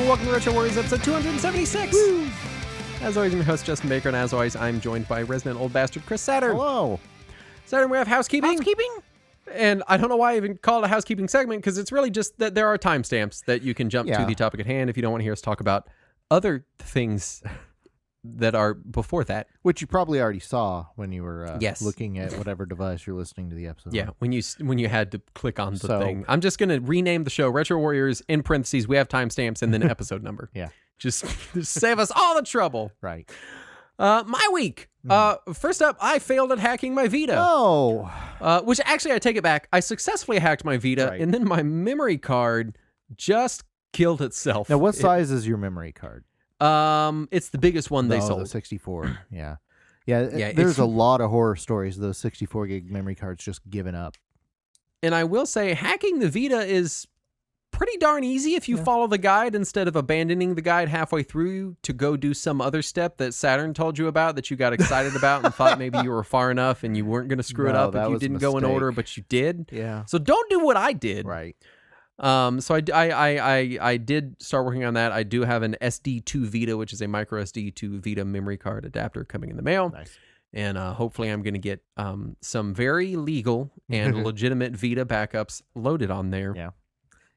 welcome to Retro Warriors episode 276. Woo! As always, I'm your host, Justin Baker, and as always, I'm joined by resident old bastard Chris Saturn. Hello. Saturn, we have housekeeping. And I don't know why I even call it a housekeeping segment, because it's really just that there are timestamps that you can jump to the topic at hand if you don't want to hear us talk about other things that are before that. Which you probably already saw when you were looking at whatever device you're listeting to the episode. Yeah, when you had to click on the thing. I'm just going to rename the show Retro Warriors, in parentheses, we have timestamps, and then episode number. Yeah. Just save us all the trouble. Right. My week. First up, I failed at hacking my Vita. Oh. Which actually, I take it back. I successfully hacked my Vita, and then my memory card just killed itself. Now, what size is your memory card? It's the biggest one they sold. The 64. Yeah. There's a lot of horror stories of those 64 gig memory cards just giving up. And I will say, hacking the Vita is pretty darn easy if you follow the guide instead of abandoning the guide halfway through to go do some other step that Saturn told you about that you got excited about and thought maybe you were far enough and you weren't going to screw it up if you didn't go in order, but you did. Yeah. So don't do what I did. Right. So I did start working on that. I do have an SD2 Vita, which is a micro SD to Vita memory card adapter coming in the mail. Nice. And hopefully I'm going to get some very legal and legitimate Vita backups loaded on there. Yeah.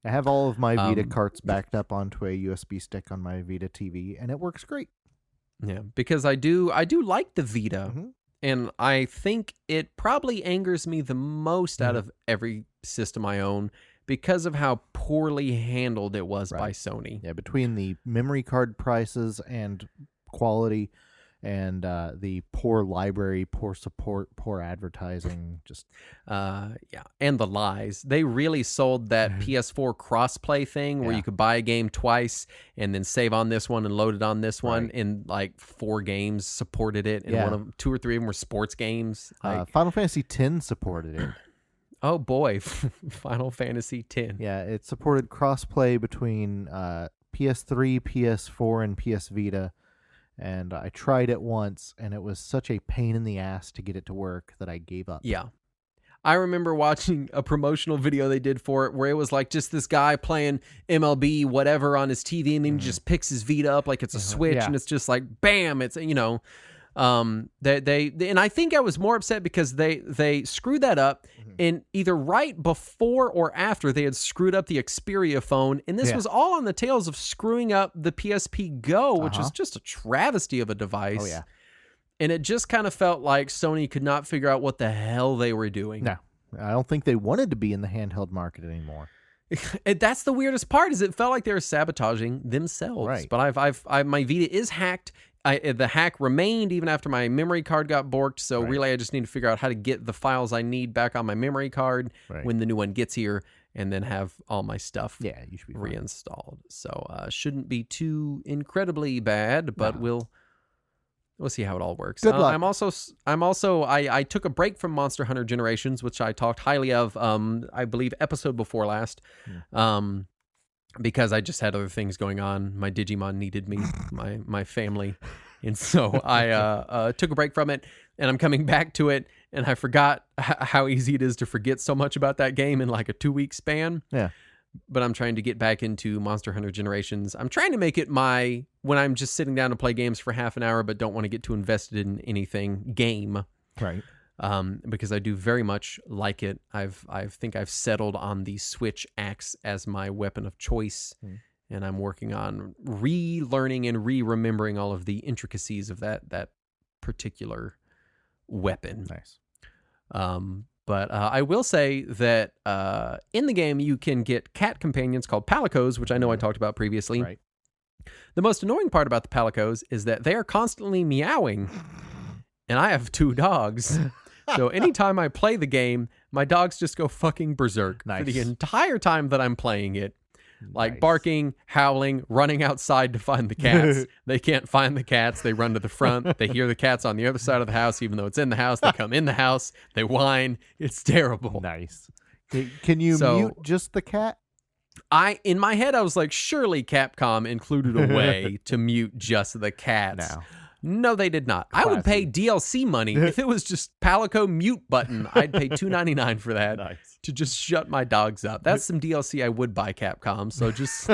I have all of my Vita carts backed up onto a USB stick on my Vita TV, and it works great. Yeah, because I do like the Vita, and I think it probably angers me the most out of every system I own because of how poorly handled it was by Sony. Yeah, between the memory card prices and quality and the poor library, poor support, poor advertising, just... and the lies. They really sold that PS4 crossplay thing where you could buy a game twice and then save on this one and load it on this one, and like 4 games supported it, and 2 or 3 of them were sports games. Final Fantasy X supported it. Oh boy, Final Fantasy X. Yeah, it supported crossplay between PS3, PS4, and PS Vita. And I tried it once, and it was such a pain in the ass to get it to work that I gave up. Yeah. I remember watching a promotional video they did for it where it was like just this guy playing MLB whatever on his TV, and then he just picks his Vita up like it's a Switch, and it's just like, bam, it's, and I think I was more upset because they screwed that up, and either right before or after they had screwed up the Xperia phone, and this was all on the tails of screwing up the PSP Go, which is just a travesty of a device. Oh yeah. And it just kind of felt like Sony could not figure out what the hell they were doing. No, I don't think they wanted to be in the handheld market anymore. That's the weirdest part, is it felt like they were sabotaging themselves. Right. But my Vita is hacked. The hack remained even after my memory card got borked, so really I just need to figure out how to get the files I need back on my memory card when the new one gets here, and then have all my stuff you should be reinstalled. So shouldn't be too incredibly bad, but we'll see how it all works. Good luck. I took a break from Monster Hunter Generations, which I talked highly of, I believe episode before last. Because I just had other things going on. My Digimon needed me, my family. And so I took a break from it, and I'm coming back to it, and I forgot how easy it is to forget so much about that game in like a 2-week span. Yeah. But I'm trying to get back into Monster Hunter Generations. I'm trying to make it when I'm just sitting down to play games for half an hour but don't want to get too invested in anything, game. Right. Because I do very much like it. I think I've settled on the Switch axe as my weapon of choice, and I'm working on relearning and remembering all of the intricacies of that particular weapon. Nice. But I will say that in the game you can get cat companions called palicos, which I know I talked about previously. Right. The most annoying part about the palicos is that they are constantly meowing, and I have 2 dogs. So anytime I play the game, my dogs just go fucking berserk for the entire time that I'm playing it. Like barking, howling, running outside to find the cats. They can't find the cats. They run to the front. They hear the cats on the other side of the house, even though it's in the house. They come in the house. They whine. It's terrible. Nice. Can you mute just the cat? In my head, I was like, surely Capcom included a way to mute just the cats. No, they did not. Classy. I would pay DLC money if it was just Palico mute button. I'd pay $2.99 for that to just shut my dogs up. That's some DLC I would buy, Capcom. So just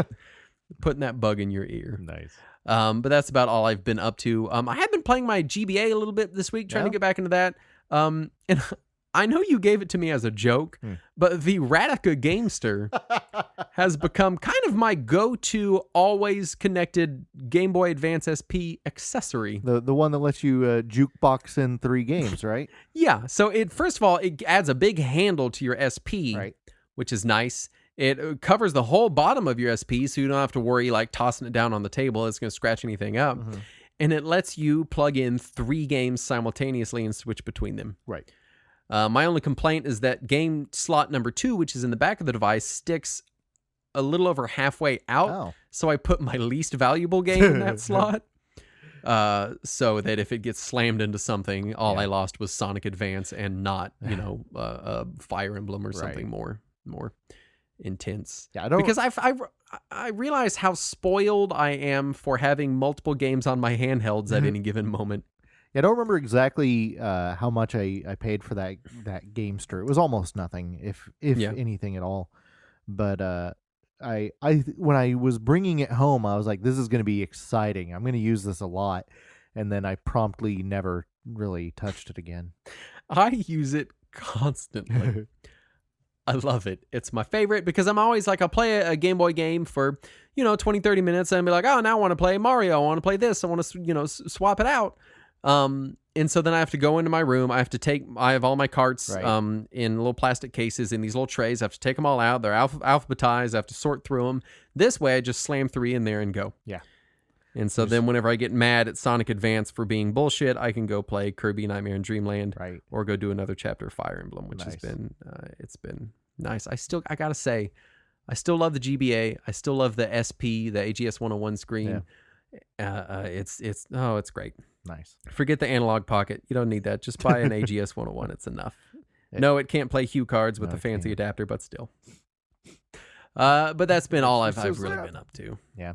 putting that bug in your ear. Nice. But that's about all I've been up to. I have been playing my GBA a little bit this week, trying to get back into that. And I know you gave it to me as a joke, but the Radica Gamester has become kind of my go-to, always connected Game Boy Advance SP accessory. The one that lets you jukebox in 3 games, right? Yeah. So first of all, it adds a big handle to your SP, Right. which is nice. It covers the whole bottom of your SP, so you don't have to worry like tossing it down on the table. It's going to scratch anything up. Mm-hmm. And it lets you plug in 3 games simultaneously and switch between them. Right. My only complaint is that game slot number 2, which is in the back of the device, sticks a little over halfway out. Oh. So I put my least valuable game in that slot. So that if it gets slammed into something, all I lost was Sonic Advance and not, Fire Emblem or something more intense. Yeah, I don't, because I realize how spoiled I am for having multiple games on my handhelds at any given moment. Yeah, I don't remember exactly how much I paid for that Gamester. It was almost nothing, if anything at all. But I when I was bringing it home, I was like, this is going to be exciting. I'm going to use this a lot. And then I promptly never really touched it again. I use it constantly. I love it. It's my favorite because I'm always like, I'll play a Game Boy game for, 20, 30 minutes and be like, oh, now I want to play Mario. I want to play this. I want to, swap it out. And so then I have to go into my room. I have all my carts, in little plastic cases in these little trays. I have to take them all out. They're alphabetized. I have to sort through them. This way I just slam 3 in there and go. Yeah. And so then whenever I get mad at Sonic Advance for being bullshit, I can go play Kirby Nightmare in Dreamland, or go do another chapter of Fire Emblem, which has been, it's been nice. I gotta say, I still love the GBA. I still love the SP, the AGS 101 screen. Yeah. It's great. Nice. Forget the analog pocket. You don't need that. Just buy an AGS 101. It's enough. No, it can't play Hue cards with the fancy adapter, but still. But that's been all I've really been up to. Yeah.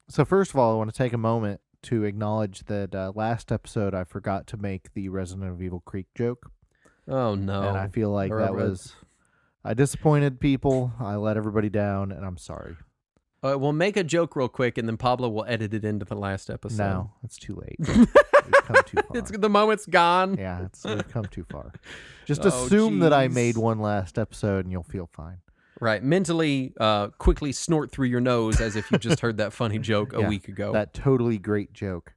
So first of all, I want to take a moment to acknowledge that last episode I forgot to make the Resident Evil Creek joke. Oh, no. And I feel like I disappointed people. I let everybody down, and I'm sorry. We'll make a joke real quick, and then Pablo will edit it into the last episode. No, it's too late. We've come too far. The moment's gone. Yeah, we've come too far. Just assume that I made one last episode, and you'll feel fine. Right. Mentally, quickly snort through your nose as if you just heard that funny joke a week ago. That totally great joke.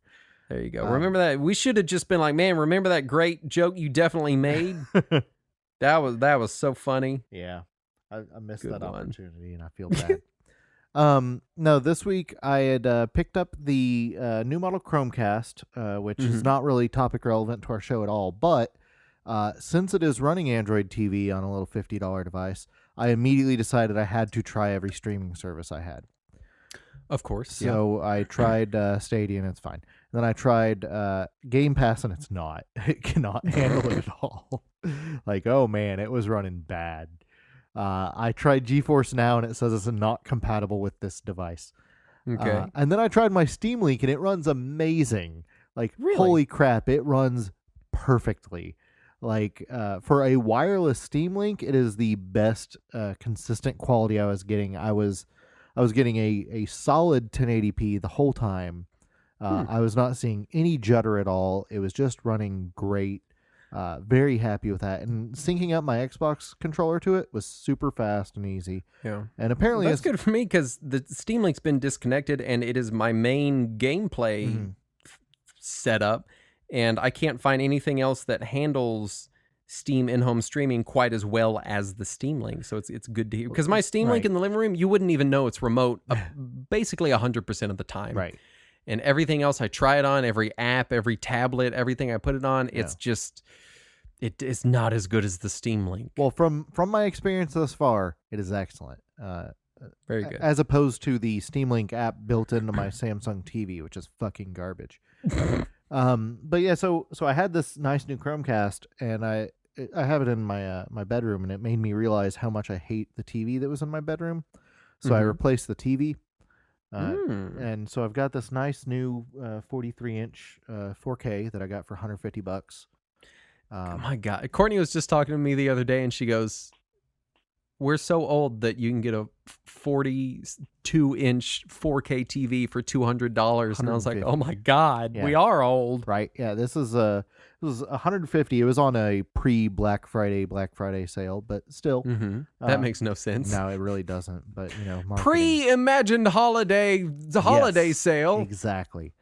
There you go. Remember that? We should have just been like, man, remember that great joke you definitely made? That was so funny. Yeah. I missed that opportunity, and I feel bad. No, this week I had picked up the new model Chromecast, which is not really topic relevant to our show at all, but since it is running Android TV on a little $50 device, I immediately decided I had to try every streaming service I had. Of course. So I tried Stadia, and it's fine. And then I tried Game Pass, and it's not. It cannot handle it at all. Like, oh man, it was running bad. I tried GeForce Now, and it says it's not compatible with this device. Okay. And then I tried my Steam Link, and it runs amazing. Like, really? Holy crap, it runs perfectly. Like, for a wireless Steam Link, it is the best consistent quality I was getting. I was getting a solid 1080p the whole time. I was not seeing any judder at all. It was just running great. Very happy with that. And syncing up my Xbox controller to it was super fast and easy. Yeah. And apparently that's good for me because the Steam Link's been disconnected and it is my main gameplay setup. And I can't find anything else that handles Steam in-home streaming quite as well as the Steam Link. So it's good to hear. Because my Steam Link in the living room, you wouldn't even know it's remote basically 100% of the time. Right. And everything else I try it on, every app, every tablet, everything I put it on, it's just, it is not as good as the Steam Link. Well, from my experience thus far, it is excellent. Very good. As opposed to the Steam Link app built into my Samsung TV, which is fucking garbage. But yeah, so I had this nice new Chromecast, and I have it in my bedroom, and it made me realize how much I hate the TV that was in my bedroom. So I replaced the TV. And so I've got this nice new 43-inch 4K that I got for $150. Oh my God. Courtney was just talking to me the other day, and she goes, we're so old that you can get a 42-inch 4K TV for $200, and I was like, oh my god, we are old, right? Yeah, this was $150. It was on a pre-Black Friday sale, but still, that makes no sense. No, it really doesn't. But marketing. Pre-imagined holiday sale, exactly.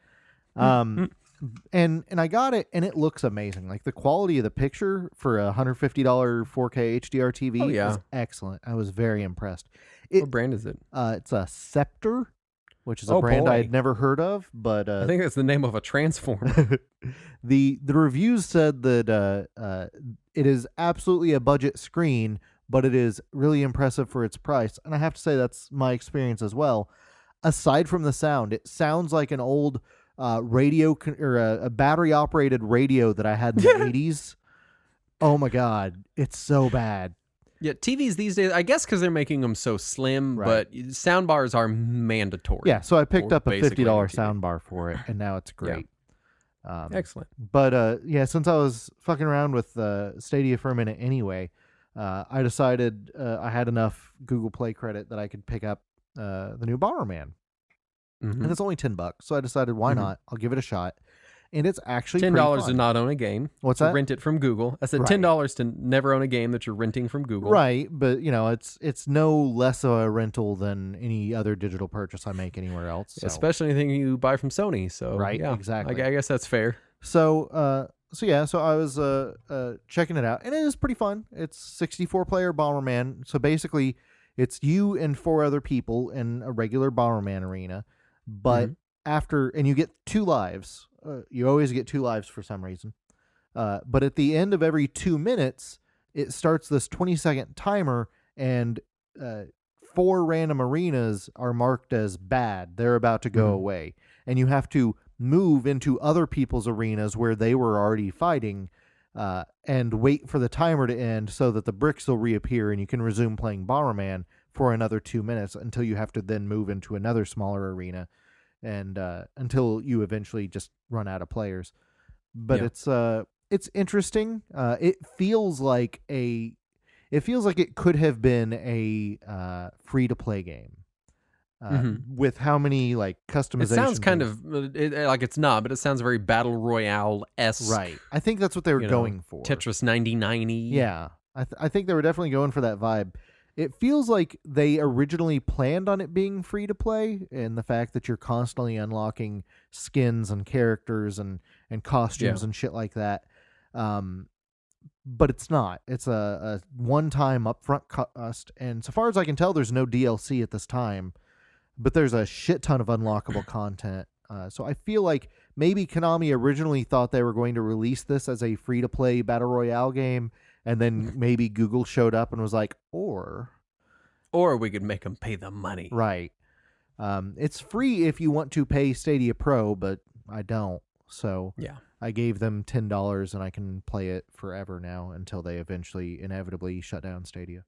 And I got it, and it looks amazing. Like the quality of the picture for a $150 4K HDR TV is excellent. I was very impressed. What brand is it? It's a Scepter, which is a brand I had never heard of. But I think that's the name of a transformer. The reviews said that it is absolutely a budget screen, but it is really impressive for its price. And I have to say that's my experience as well. Aside from the sound, it sounds like an old radio or a battery operated radio that I had in the 80s. Oh my god, it's so bad. Yeah, TVs these days, I guess because they're making them so slim, but sound bars are mandatory. Yeah, so I picked up a $50 sound bar for it, and now it's great. Excellent. But since I was fucking around with Stadia for a minute anyway, I decided I had enough Google Play credit that I could pick up the new Bomberman. And it's only $10, so I decided why not? I'll give it a shot, and it's actually $10 to not own a game. What's to that? Rent it from Google. I said $10 to never own a game that you're renting from Google. Right, but it's no less of a rental than any other digital purchase I make anywhere else. So. Especially anything you buy from Sony. So exactly. I guess that's fair. So I was checking it out, and it is pretty fun. It's 64-player Bomberman. So basically, it's you and 4 other people in a regular Bomberman arena. But and you get 2 lives. You always get 2 lives for some reason. But at the end of every 2 minutes, it starts this 20-second timer, and 4 random arenas are marked as bad. They're about to go away. And you have to move into other people's arenas where they were already fighting and wait for the timer to end so that the bricks will reappear and you can resume playing Bomberman for another 2 minutes until you have to then move into another smaller arena and until you eventually just run out of players. But it's interesting. It feels like it could have been a free to play game. With how many customization. It sounds kind of like it's not, but it sounds very Battle Royale-esque. Right. I think that's what they were going for. Tetris 9090. Yeah. I think they were definitely going for that vibe. It feels like they originally planned on it being free to play, and the fact that you're constantly unlocking skins and characters and costumes and shit like that. But it's not. It's a one-time upfront cost, and so far as I can tell, there's no DLC at this time. But there's a shit ton of unlockable content. So I feel like maybe Konami originally thought they were going to release this as a free-to-play Battle Royale game, and then maybe Google showed up and was like, or we could make them pay the money. Right. It's free if you want to pay Stadia Pro, but I don't. So I gave them $10, and I can play it forever now until they eventually inevitably shut down Stadia.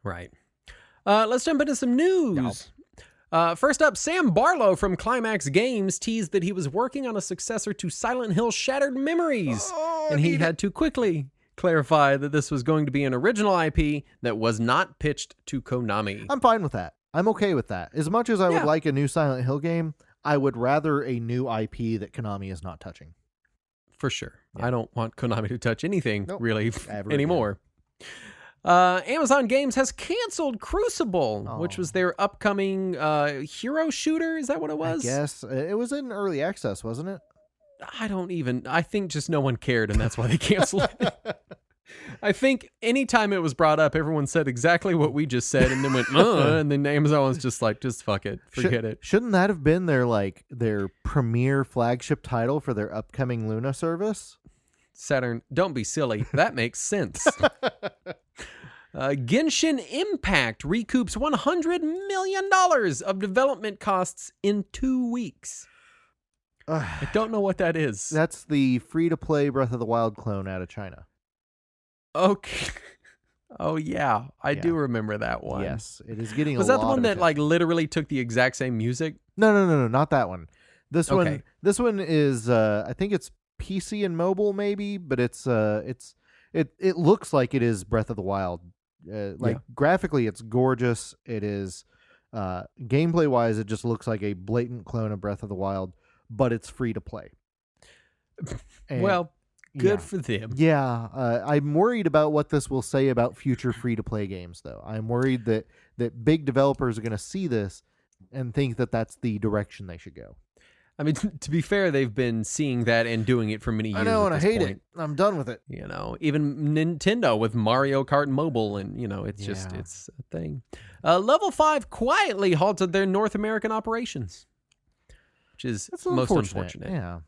Right. Let's jump into some news. First up, Sam Barlow from Climax Games teased that he was working on a successor to Silent Hill Shattered Memories, and he had to quickly clarify that this was going to be an original IP that was not pitched to Konami. I'm fine with that. I'm okay with that. As much as I would like a new Silent Hill game, I would rather a new IP that Konami is not touching. For sure. Yeah. I don't want Konami to touch anything really anymore. Again. Amazon Games has canceled Crucible, which was their upcoming hero shooter. Is that what it was? I guess. It was in early access, wasn't it? I think just no one cared, and that's why they canceled it. I think anytime it was brought up, everyone said exactly what we just said, and then went, and then Amazon was just like, just fuck it, forget it. Shouldn't that have been their premier flagship title for their upcoming Luna service? Saturn, don't be silly. That makes sense. Genshin Impact recoups $100 million of development costs in 2 weeks. I don't know what that is. That's the free-to-play Breath of the Wild clone out of China. Okay. Oh, yeah. I do remember that one. Yes. It is getting Was that the one that literally took the exact same music? No, not that one. This one is I think it's PC and mobile maybe, but it looks like it is Breath of the Wild graphically, it's gorgeous. It is gameplay wise, it just looks like a blatant clone of Breath of the Wild, but it's free to play. And, well, good for them. Yeah, I'm worried about what this will say about future free to play games, though. I'm worried that big developers are going to see this and think that that's the direction they should go. I mean, to be fair, they've been seeing that and doing it for many years. I know, and I hate it. I'm done with it. Even Nintendo with Mario Kart Mobile, and it's it's a thing. Level 5 quietly halted their North American operations, which is most unfortunate. Yeah.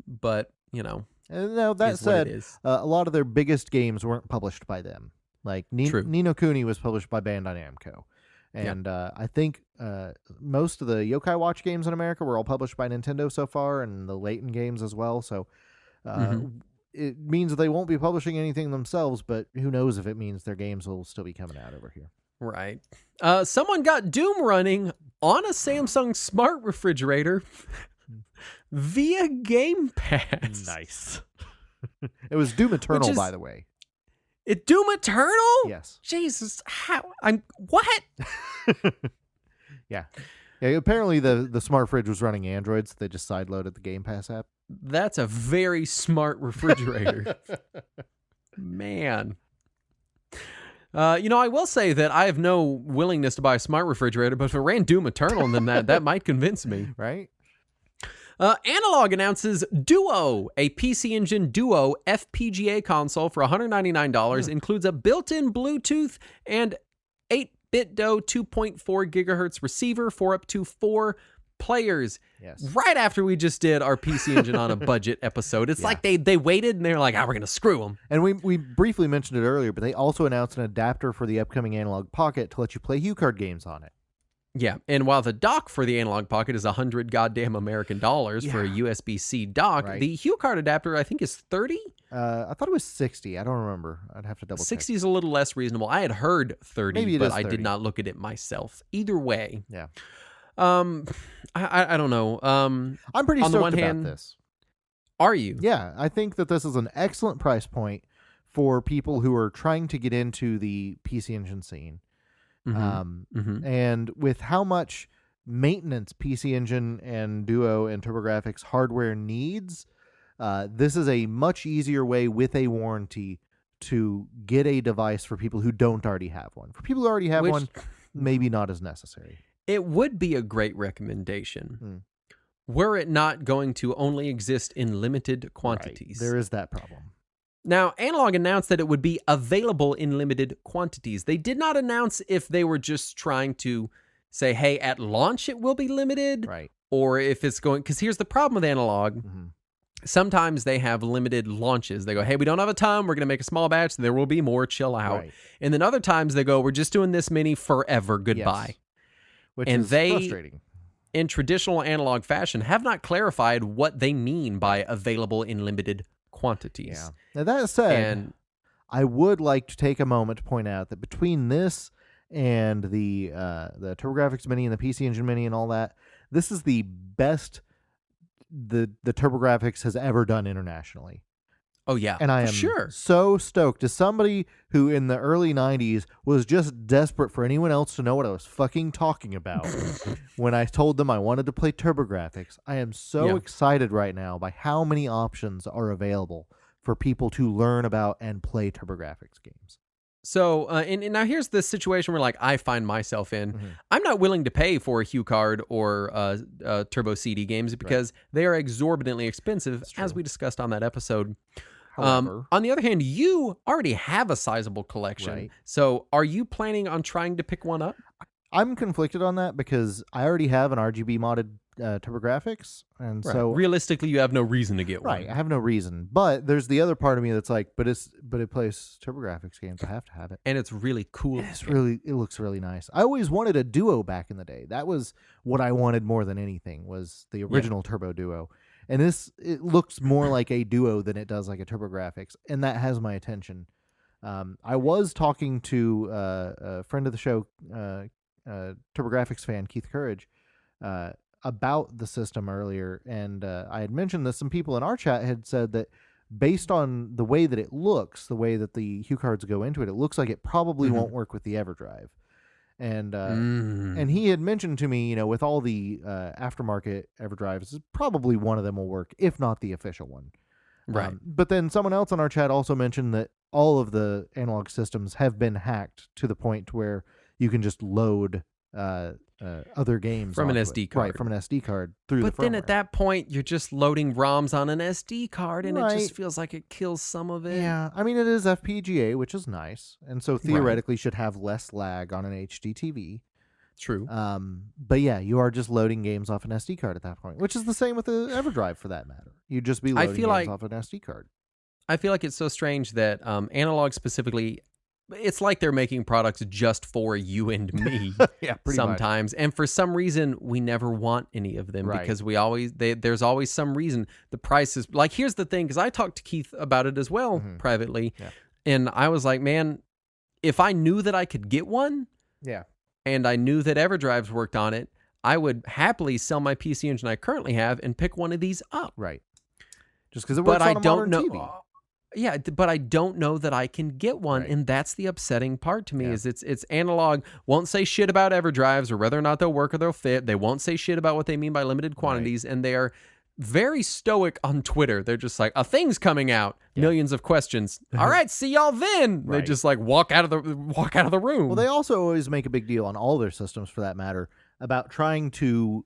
But now that said, a lot of their biggest games weren't published by them. Like Ni no Kuni was published by Bandai Namco. And I think most of the Yokai Watch games in America were all published by Nintendo so far, and the Layton games as well. So it means they won't be publishing anything themselves, but who knows if it means their games will still be coming out over here. Right. Someone got Doom running on a Samsung smart refrigerator via Game Pass. Nice. It was Doom Eternal, by the way. It Doom Eternal? Yes. Jesus, how? What? Yeah. Apparently the smart fridge was running Android, so they just sideloaded the Game Pass app. That's a very smart refrigerator. Man. I will say that I have no willingness to buy a smart refrigerator, but if it ran Doom Eternal, then that might convince me. Right? Analog announces Duo, a PC Engine Duo FPGA console for $199. Includes a built-in Bluetooth and 8-bit DO 2.4 gigahertz receiver for up to 4 players. Yes. Right after we just did our PC Engine on a budget episode. It's like they waited and they're like, we're going to screw them. And we briefly mentioned it earlier, but they also announced an adapter for the upcoming Analog Pocket to let you play HuCard games on it. Yeah, and while the dock for the Analog Pocket is $100 goddamn American dollars for a USB-C dock, the HuCard adapter I think is $30. I thought it was $60. I don't remember. I'd have to double check. 60 is a little less reasonable. I had heard 30, Maybe but I did not look at it myself. Either way, yeah. I don't know. I'm pretty stoked about this. Are you? Yeah, I think that this is an excellent price point for people who are trying to get into the PC Engine scene. And with how much maintenance PC Engine and Duo and TurboGrafx hardware needs, this is a much easier way with a warranty to get a device for people who don't already have one. For people who already have one, maybe not as necessary. It would be a great recommendation were it not going to only exist in limited quantities. Right. There is that problem. Now, Analog announced that it would be available in limited quantities. They did not announce if they were just trying to say, hey, at launch it will be limited. Right. Or if it's going... Because here's the problem with Analog. Sometimes they have limited launches. They go, hey, we don't have a ton. We're going to make a small batch. There will be more. Chill out. Right. And then other times they go, we're just doing this many forever. Goodbye. Yes. Which is frustrating. In traditional Analog fashion, have not clarified what they mean by available in limited quantities. Yeah. Now that said, I would like to take a moment to point out that between this and the TurboGrafx Mini and the PC Engine Mini and all that, this is the best the TurboGrafx has ever done internationally. Oh yeah, and I am so stoked. As somebody who in the early 90s was just desperate for anyone else to know what I was fucking talking about when I told them I wanted to play TurboGrafx, I am so excited right now by how many options are available for people to learn about and play TurboGrafx games. So, and now here's the situation where, like, I find myself in. I'm not willing to pay for a HuCard or Turbo CD games because they are exorbitantly expensive, as we discussed on that episode. However, on the other hand, you already have a sizable collection. So are you planning on trying to pick one up? I'm conflicted on that because I already have an RGB modded TurboGrafx, and so realistically, you have no reason to get one. Right, I have no reason. But there's the other part of me that's like, but it plays TurboGrafx games. I have to have it, and it's really cool. It looks really nice. I always wanted a Duo back in the day. That was what I wanted more than anything. Was the original Turbo Duo, and it looks more like a Duo than it does like a TurboGrafx, and that has my attention. I was talking to a friend of the show, TurboGrafx fan Keith Courage, about the system earlier, and I had mentioned that some people in our chat had said that based on the way that it looks, the way that the Hue cards go into it, it looks like it probably won't work with the EverDrive. And he had mentioned to me, with all the aftermarket EverDrives, probably one of them will work, if not the official one. Right. But then someone else on our chat also mentioned that all of the analog systems have been hacked to the point where you can just load other games from an onto SD it. card. Right, from an SD card through But the firmware. then at that point, you're just loading ROMs on an SD card, and it Right. just feels like it kills some of it. Yeah, I mean, it is FPGA, which is nice, and so theoretically should have less lag on an HD TV. True. But yeah, you are just loading games off an SD card at that point, which is the same with the EverDrive for that matter. You'd just be loading games off an SD card. I feel like it's so strange that analog specifically, it's like they're making products just for you and me. Yeah, pretty sometimes. much. And for some reason, we never want any of them because there's always some reason. The price is like, here's the thing, because I talked to Keith about it as well privately. Yeah. And I was like, man, if I knew that I could get one, and I knew that EverDrives worked on it, I would happily sell my PC Engine I currently have and pick one of these up. Right. Just because it works on a modern TV. Yeah, but I don't know that I can get one, and that's the upsetting part to me. Is it's analog won't say shit about EverDrives or whether or not they'll work or they'll fit. They won't say shit about what they mean by limited quantities, and they are very stoic on Twitter. They're just like, a thing's coming out, millions of questions. All right, see y'all then. They just like walk out of the room. Well, they also always make a big deal on all their systems, for that matter, about trying to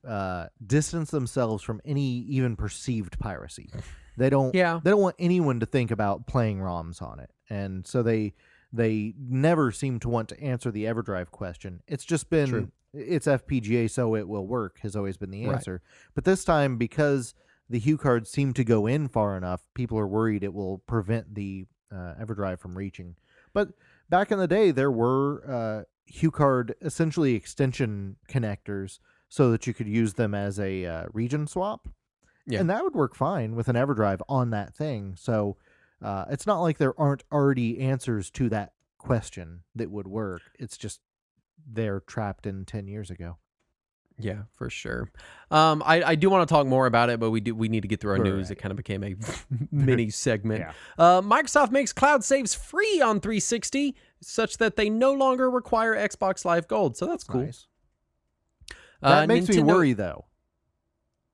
distance themselves from any even perceived piracy. They don't want anyone to think about playing ROMs on it. And so they never seem to want to answer the EverDrive question. It's just been it's FPGA, so it will work, has always been the answer. Right. But this time, because the Hue cards seem to go in far enough, people are worried it will prevent the EverDrive from reaching. But back in the day, there were Hue card essentially extension connectors so that you could use them as a region swap. Yeah. And that would work fine with an EverDrive on that thing. So it's not like there aren't already answers to that question that would work. It's just they're trapped in 10 years ago. Yeah, for sure. I do want to talk more about it, but we need to get through our news. It kind of became a mini segment. Microsoft makes cloud saves free on 360 such that they no longer require Xbox Live Gold. So that's cool. Nice. That makes me worry, though.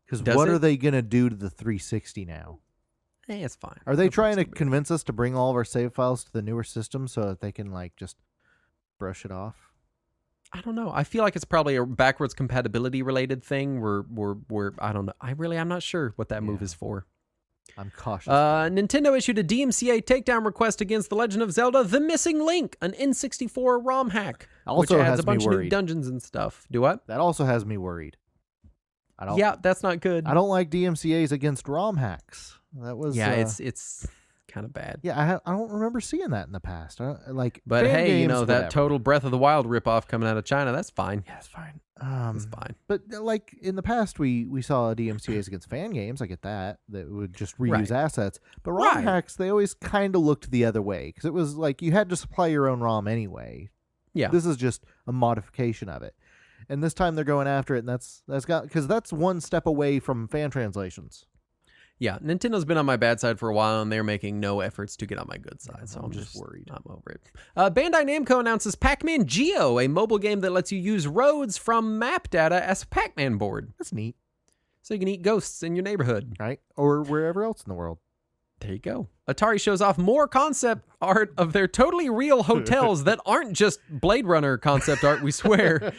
Because what are they going to do to the 360 now? It's fine. Are they trying to convince us to bring all of our save files to the newer system so that they can just brush it off? I don't know. I feel like it's probably a backwards compatibility related thing where I don't know. I'm not sure what that move is for. I'm cautious. Nintendo issued a DMCA takedown request against The Legend of Zelda: The Missing Link, an N64 ROM hack, also which adds a bunch of new dungeons and stuff. Do what? That also has me worried. That's not good. I don't like DMCA's against ROM hacks. That was it's kind of bad. Yeah, I don't remember seeing that in the past. But hey, that total Breath of the Wild ripoff coming out of China, that's fine. Yeah, it's fine. It's fine. But like in the past, we saw DMCA's against fan games. I get that would just reuse assets. But ROM hacks, they always kind of looked the other way because it was like you had to supply your own ROM anyway. Yeah, this is just a modification of it. And this time they're going after it, and that's one step away from fan translations. Yeah, Nintendo's been on my bad side for a while, and they're making no efforts to get on my good side, so I'm just worried. I'm over it. Bandai Namco announces Pac-Man Geo, a mobile game that lets you use roads from map data as a Pac-Man board. That's neat. So you can eat ghosts in your neighborhood. Right, or wherever else in the world. There you go. Atari shows off more concept art of their totally real hotels that aren't just Blade Runner concept art, we swear.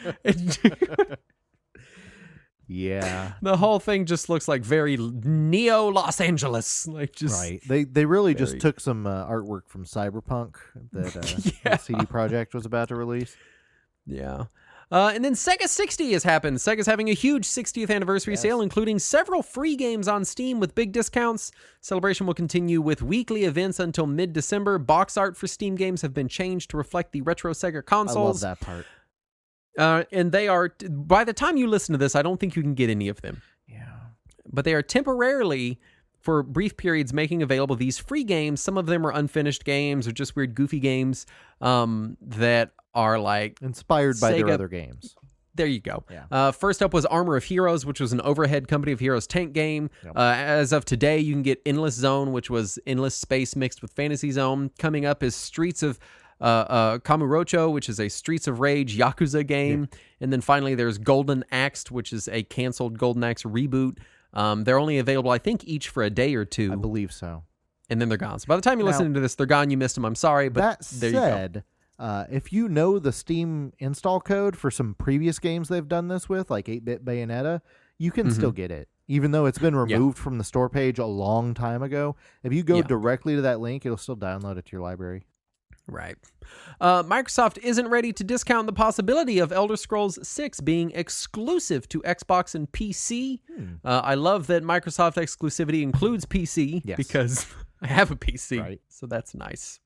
Yeah. The whole thing just looks like very neo Los Angeles. Right. They really just took some artwork from Cyberpunk that CD Projekt was about to release. Yeah. And then Sega 60 has happened. Sega's having a huge 60th anniversary sale, including several free games on Steam with big discounts. Celebration will continue with weekly events until mid-December. Box art for Steam games have been changed to reflect the retro Sega consoles. I love that part. And they are, by the time you listen to this, I don't think you can get any of them. Yeah. But they are temporarily, for brief periods, making available these free games. Some of them are unfinished games or just weird, goofy games that are like inspired by their other games. there you go. Yeah. First up was Armor of Heroes, which was an Overhead Company of Heroes tank game. Yep. As of today, you can get Endless Zone, which was endless space mixed with Fantasy Zone. Coming up is Streets of Kamurocho, which is a Streets of Rage Yakuza game. Yeah. And then finally, there's Golden Axe, which is a canceled Golden Axe reboot. They're only available, I think, each for a day or two. I believe so. And then they're gone. So by the time you're listening to this, they're gone. You missed them. I'm sorry, but that there said, you go. If you know the Steam install code for some previous games they've done this with, like 8-Bit Bayonetta, you can still get it. Even though it's been removed from the store page a long time ago, if you go directly to that link, it'll still download it to your library. Right. Microsoft isn't ready to discount the possibility of Elder Scrolls 6 being exclusive to Xbox and PC. I love that Microsoft exclusivity includes PC because I have a PC, so that's nice.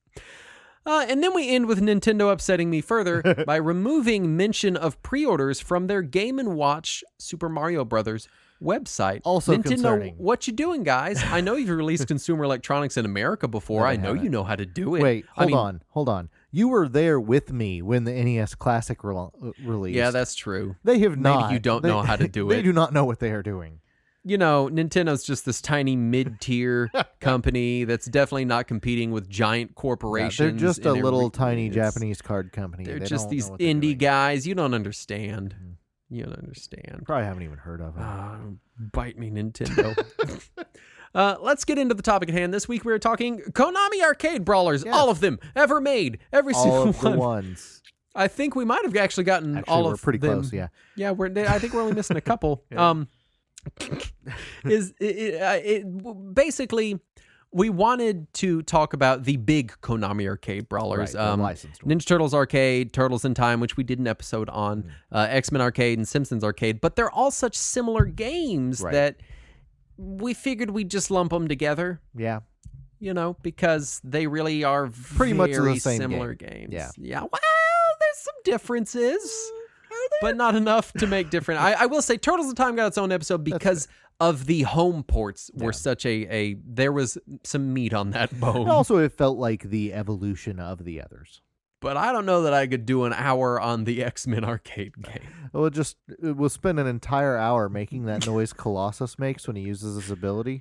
And then we end with Nintendo upsetting me further by removing mention of pre-orders from their Game & Watch Super Mario Brothers website. Also Nintendo, concerning. what you doing, guys? I know you've released consumer electronics in America before. No, I know you know how to do it. Wait, hold on. You were there with me when the NES Classic released. Yeah, that's true. They have not. Maybe you don't know how to do it. They do not know what they are doing. You know, Nintendo's just this tiny mid-tier company that's definitely not competing with giant corporations. Yeah, they're just a little tiny Japanese card company. They're just these indie guys. You don't understand. You don't understand. Probably haven't even heard of them. Bite me, Nintendo. Let's get into the topic at hand. This week we are talking Konami Arcade Brawlers. Yes. All of them ever made. Every single one. All of the ones. I think we might have actually gotten all of them. We're pretty close, yeah. Yeah, I think we're only missing a couple. Basically, we wanted to talk about the big Konami Arcade Brawlers. Ninja Turtles Arcade, Turtles in Time, which we did an episode on, X-Men Arcade, and Simpsons Arcade. But they're all such similar games that we figured we'd just lump them together. Yeah. You know, because they really are pretty much the same similar games. Yeah. Yeah. Well, there's some differences. But not enough to make different. I will say Turtles in Time got its own episode because of the home ports were such there was some meat on that bone. And also, it felt like the evolution of the others. But I don't know that I could do an hour on the X-Men Arcade game. Well, we'll spend an entire hour making that noise Colossus makes when he uses his ability.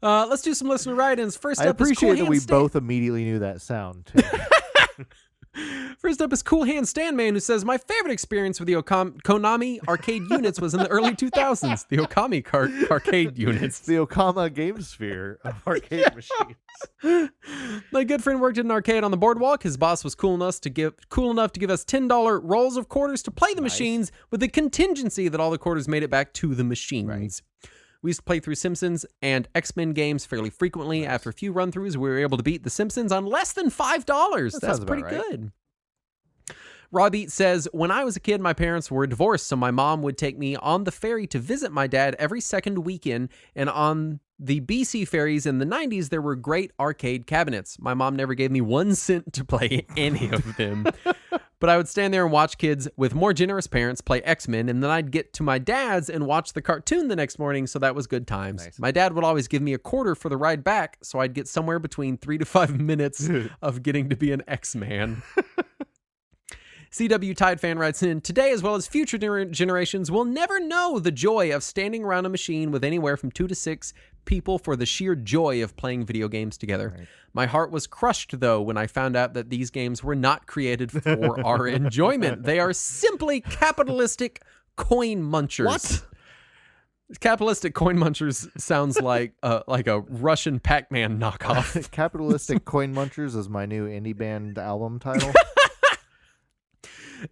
Let's do some listener write-ins. First up, I appreciate that we both immediately knew that sound, too. First up is Cool Hand Stanman, who says, my favorite experience with the Konami arcade units was in the early 2000s. The Okami arcade units. The Okama Game Sphere of arcade machines. My good friend worked at an arcade on the boardwalk. His boss was cool enough to give us $10 rolls of quarters to play the machines, with the contingency that all the quarters made it back to the machines. Right. We used to play through Simpsons and X-Men games fairly frequently. Nice. After a few run-throughs, we were able to beat the Simpsons on less than $5. That's pretty good. Rob Eat says, when I was a kid, my parents were divorced, so my mom would take me on the ferry to visit my dad every second weekend, and on the BC ferries in the 90s, there were great arcade cabinets. My mom never gave me 1 cent to play any of them. But I would stand there and watch kids with more generous parents play X-Men, and then I'd get to my dad's and watch the cartoon the next morning, so that was good times. Nice. My dad would always give me a quarter for the ride back, so I'd get somewhere between 3 to 5 minutes of getting to be an X-Man. CW Tide Fan writes in, today as well as future generations will never know the joy of standing around a machine with anywhere from 2 to 6 people for the sheer joy of playing video games together. Right. My heart was crushed, though, when I found out that these games were not created for our enjoyment. They are simply capitalistic coin munchers. What? Capitalistic coin munchers sounds like a Russian Pac-Man knockoff. Capitalistic coin munchers is my new indie band album title.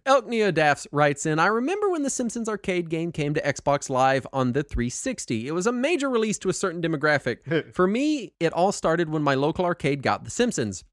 Elk Neodaffs writes in, I remember when the Simpsons arcade game came to Xbox Live on the 360. It was a major release to a certain demographic. For me, it all started when my local arcade got the Simpsons.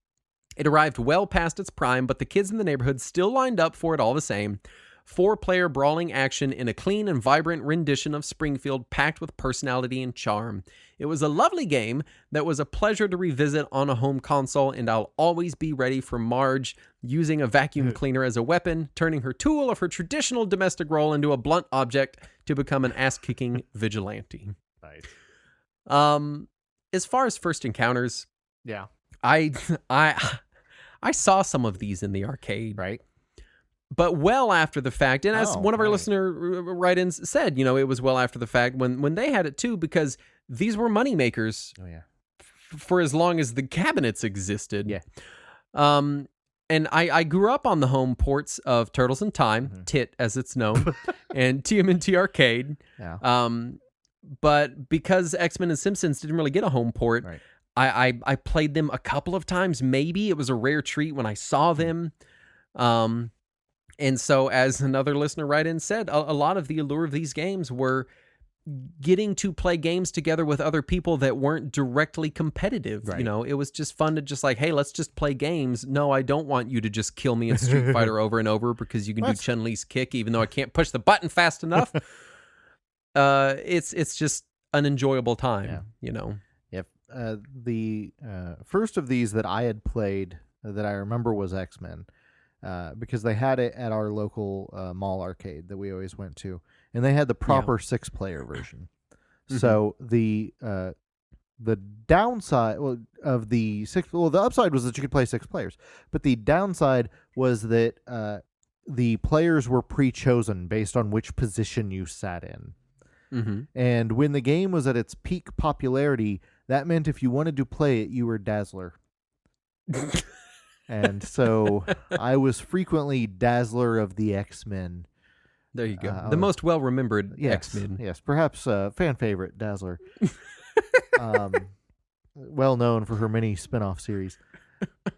It arrived well past its prime, but the kids in the neighborhood still lined up for it all the same. 4-player brawling action in a clean and vibrant rendition of Springfield, packed with personality and charm. It was a lovely game that was a pleasure to revisit on a home console, and I'll always be ready for Marge using a vacuum cleaner as a weapon, turning her tool of her traditional domestic role into a blunt object to become an ass-kicking vigilante. Nice. As far as first encounters, yeah, I I saw some of these in the arcade. Right. But well after the fact, and as one of our listener write-ins said, it was well after the fact when they had it too, because these were money makers. Oh yeah. For as long as the cabinets existed. Yeah. And I grew up on the home ports of Turtles in Time, TIT as it's known, and TMNT Arcade. Yeah. But because X-Men and Simpsons didn't really get a home port, Right. I played them a couple of times. Maybe it was a rare treat when I saw them. And so, as another listener write-in said, a lot of the allure of these games were getting to play games together with other people that weren't directly competitive. Right. It was just fun to just like, hey, let's just play games. No, I don't want you to just kill me in Street Fighter over and over because you can do Chun-Li's kick even though I can't push the button fast enough. It's just an enjoyable time, Yep. The first of these that I had played that I remember was X-Men. Because they had it at our local mall arcade that we always went to, and they had the proper 6-player version. So the downside of the the upside was that you could play 6 players, but the downside was that the players were pre-chosen based on which position you sat in. And when the game was at its peak popularity, that meant if you wanted to play it, you were Dazzler. And so I was frequently Dazzler of the X-Men. There you go. The most well-remembered X-Men. Yes, perhaps fan favorite Dazzler. Well known for her many spin-off series.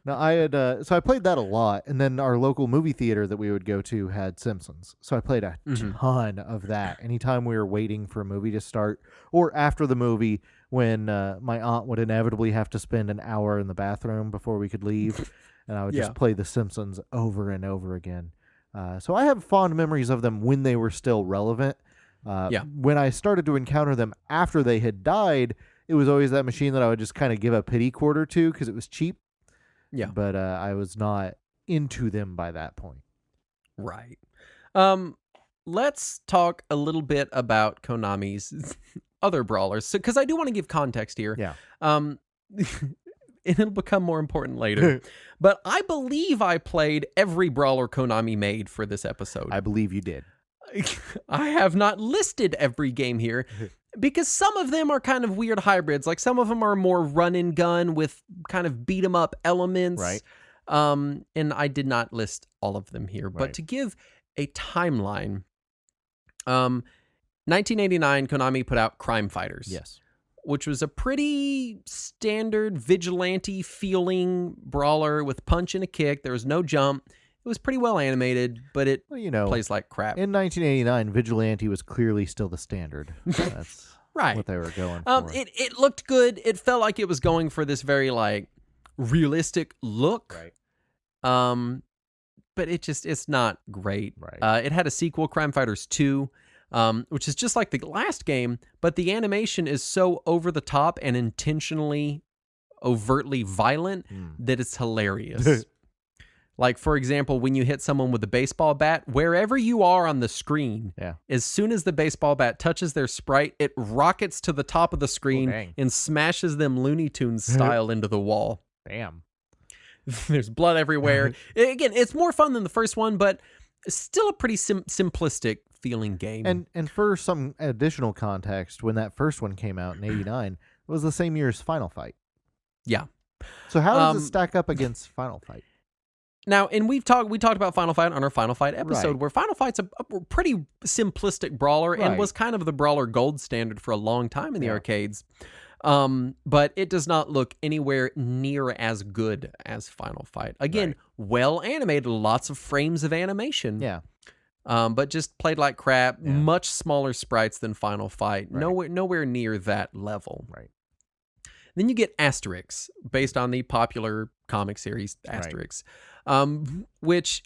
Now I had so I played that a lot, and then our local movie theater that we would go to had Simpsons. So I played a ton of that. Anytime we were waiting for a movie to start, or after the movie when my aunt would inevitably have to spend an hour in the bathroom before we could leave. And I would just play The Simpsons over and over again. So I have fond memories of them when they were still relevant. When I started to encounter them after they had died, it was always that machine that I would just kind of give a pity quarter to because it was cheap. Yeah. But I was not into them by that point. Right. Let's talk a little bit about Konami's other brawlers. Because I do want to give context here. Yeah. And it'll become more important later. But I believe I played every brawler Konami made for this episode. I believe you did. I have not listed every game here because some of them are kind of weird hybrids. Like some of them are more run and gun with kind of beat 'em up elements. Right. And I did not list all of them here. But to give a timeline, 1989, Konami put out Crime Fighters. Yes. Which was a pretty standard vigilante feeling brawler with punch and a kick. There was no jump. It was pretty well animated, but it plays like crap. In 1989, vigilante was clearly still the standard. That's what they were going for. It looked good. It felt like it was going for this very like realistic look. Right. But it's not great. Right. It had a sequel, Crime Fighters 2. Which is just like the last game, but the animation is so over the top and intentionally overtly violent that it's hilarious. Like, for example, when you hit someone with a baseball bat, wherever you are on the screen, as soon as the baseball bat touches their sprite, it rockets to the top of the screen and smashes them Looney Tunes style into the wall. Damn. There's blood everywhere. Again, it's more fun than the first one, but still a pretty simplistic feeling game. And for some additional context, when that first one came out in 89, it was the same year as Final Fight. Yeah. So how does it stack up against Final Fight? Now, and we talked about Final Fight on our Final Fight episode, where Final Fight's a pretty simplistic brawler and was kind of the brawler gold standard for a long time in the arcades. But it does not look anywhere near as good as Final Fight. Again, well animated, lots of frames of animation. Yeah. But just played like crap, much smaller sprites than Final Fight. Right. Nowhere near that level. Right. Then you get Asterix, based on the popular comic series Asterix, which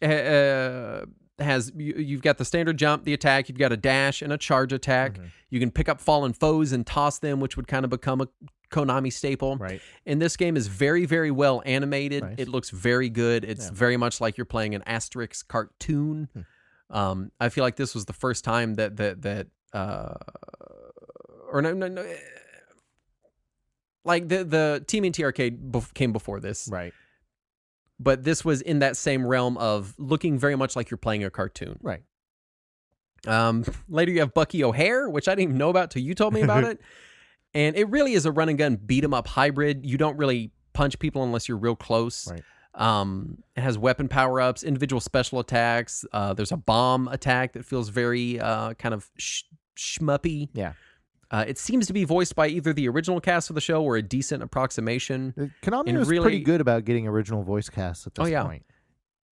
has you've got the standard jump, the attack, you've got a dash and a charge attack. You can pick up fallen foes and toss them, which would kind of become a Konami staple. Right. And this game is very, very well animated. Nice. It looks very good. It's very much like you're playing an Asterix cartoon. I feel like this was the first time that like the TMNT arcade came before this. Right. but this was in that same realm of looking very much like you're playing a cartoon. Right. Later you have Bucky O'Hare, which I didn't even know about till you told me about it. And it really is a run and gun beat 'em up hybrid. You don't really punch people unless you're real close. Right. It has weapon power-ups, individual special attacks. There's a bomb attack that feels very kind of shmuppy. Yeah. It seems to be voiced by either the original cast of the show or a decent approximation. Konami was pretty good about getting original voice casts at this point.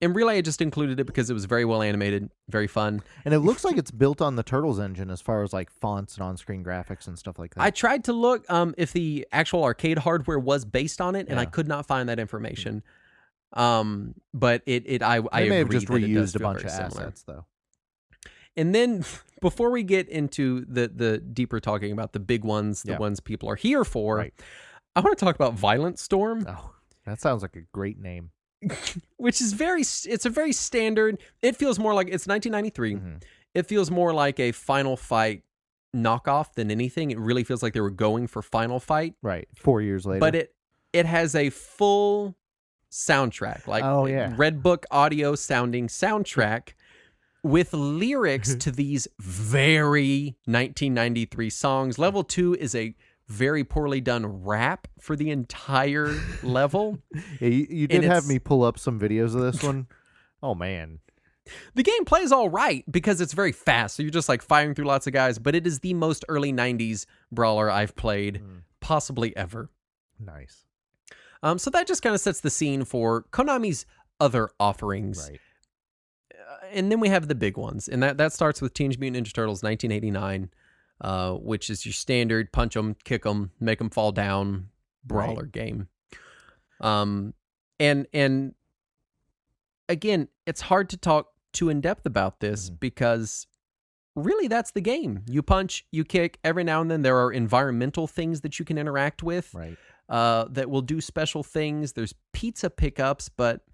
In Relay, I just included it because it was very well animated, very fun. And it looks like it's built on the Turtles engine as far as like fonts and on-screen graphics and stuff like that. I tried to look if the actual arcade hardware was based on it, and I could not find that information. But I they may have just reused a bunch of similar assets, though. And then before we get into the deeper talking about the big ones, the ones people are here for, I want to talk about Violent Storm. Oh, that sounds like a great name. Which is it's a very standard, it feels more like, it's 1993. Mm-hmm. It feels more like a Final Fight knockoff than anything. It really feels like they were going for Final Fight. Right. 4 years later. But it has a full soundtrack, like Red Book audio sounding soundtrack with lyrics to these very 1993 songs. Level 2 is a very poorly done rap for the entire level. Yeah, you did have me pull up some videos of this one. Oh, man. The game plays all right because it's very fast. So you're just like firing through lots of guys, but it is the most early 90s brawler I've played possibly ever. Nice. So that just kind of sets the scene for Konami's other offerings. Right. And then we have the big ones. And that starts with Teenage Mutant Ninja Turtles 1989. Which is your standard punch them, kick them, make them fall down brawler game. And again, it's hard to talk too in depth about this because really that's the game. You punch, you kick. Every now and then there are environmental things that you can interact with that will do special things. There's pizza pickups, but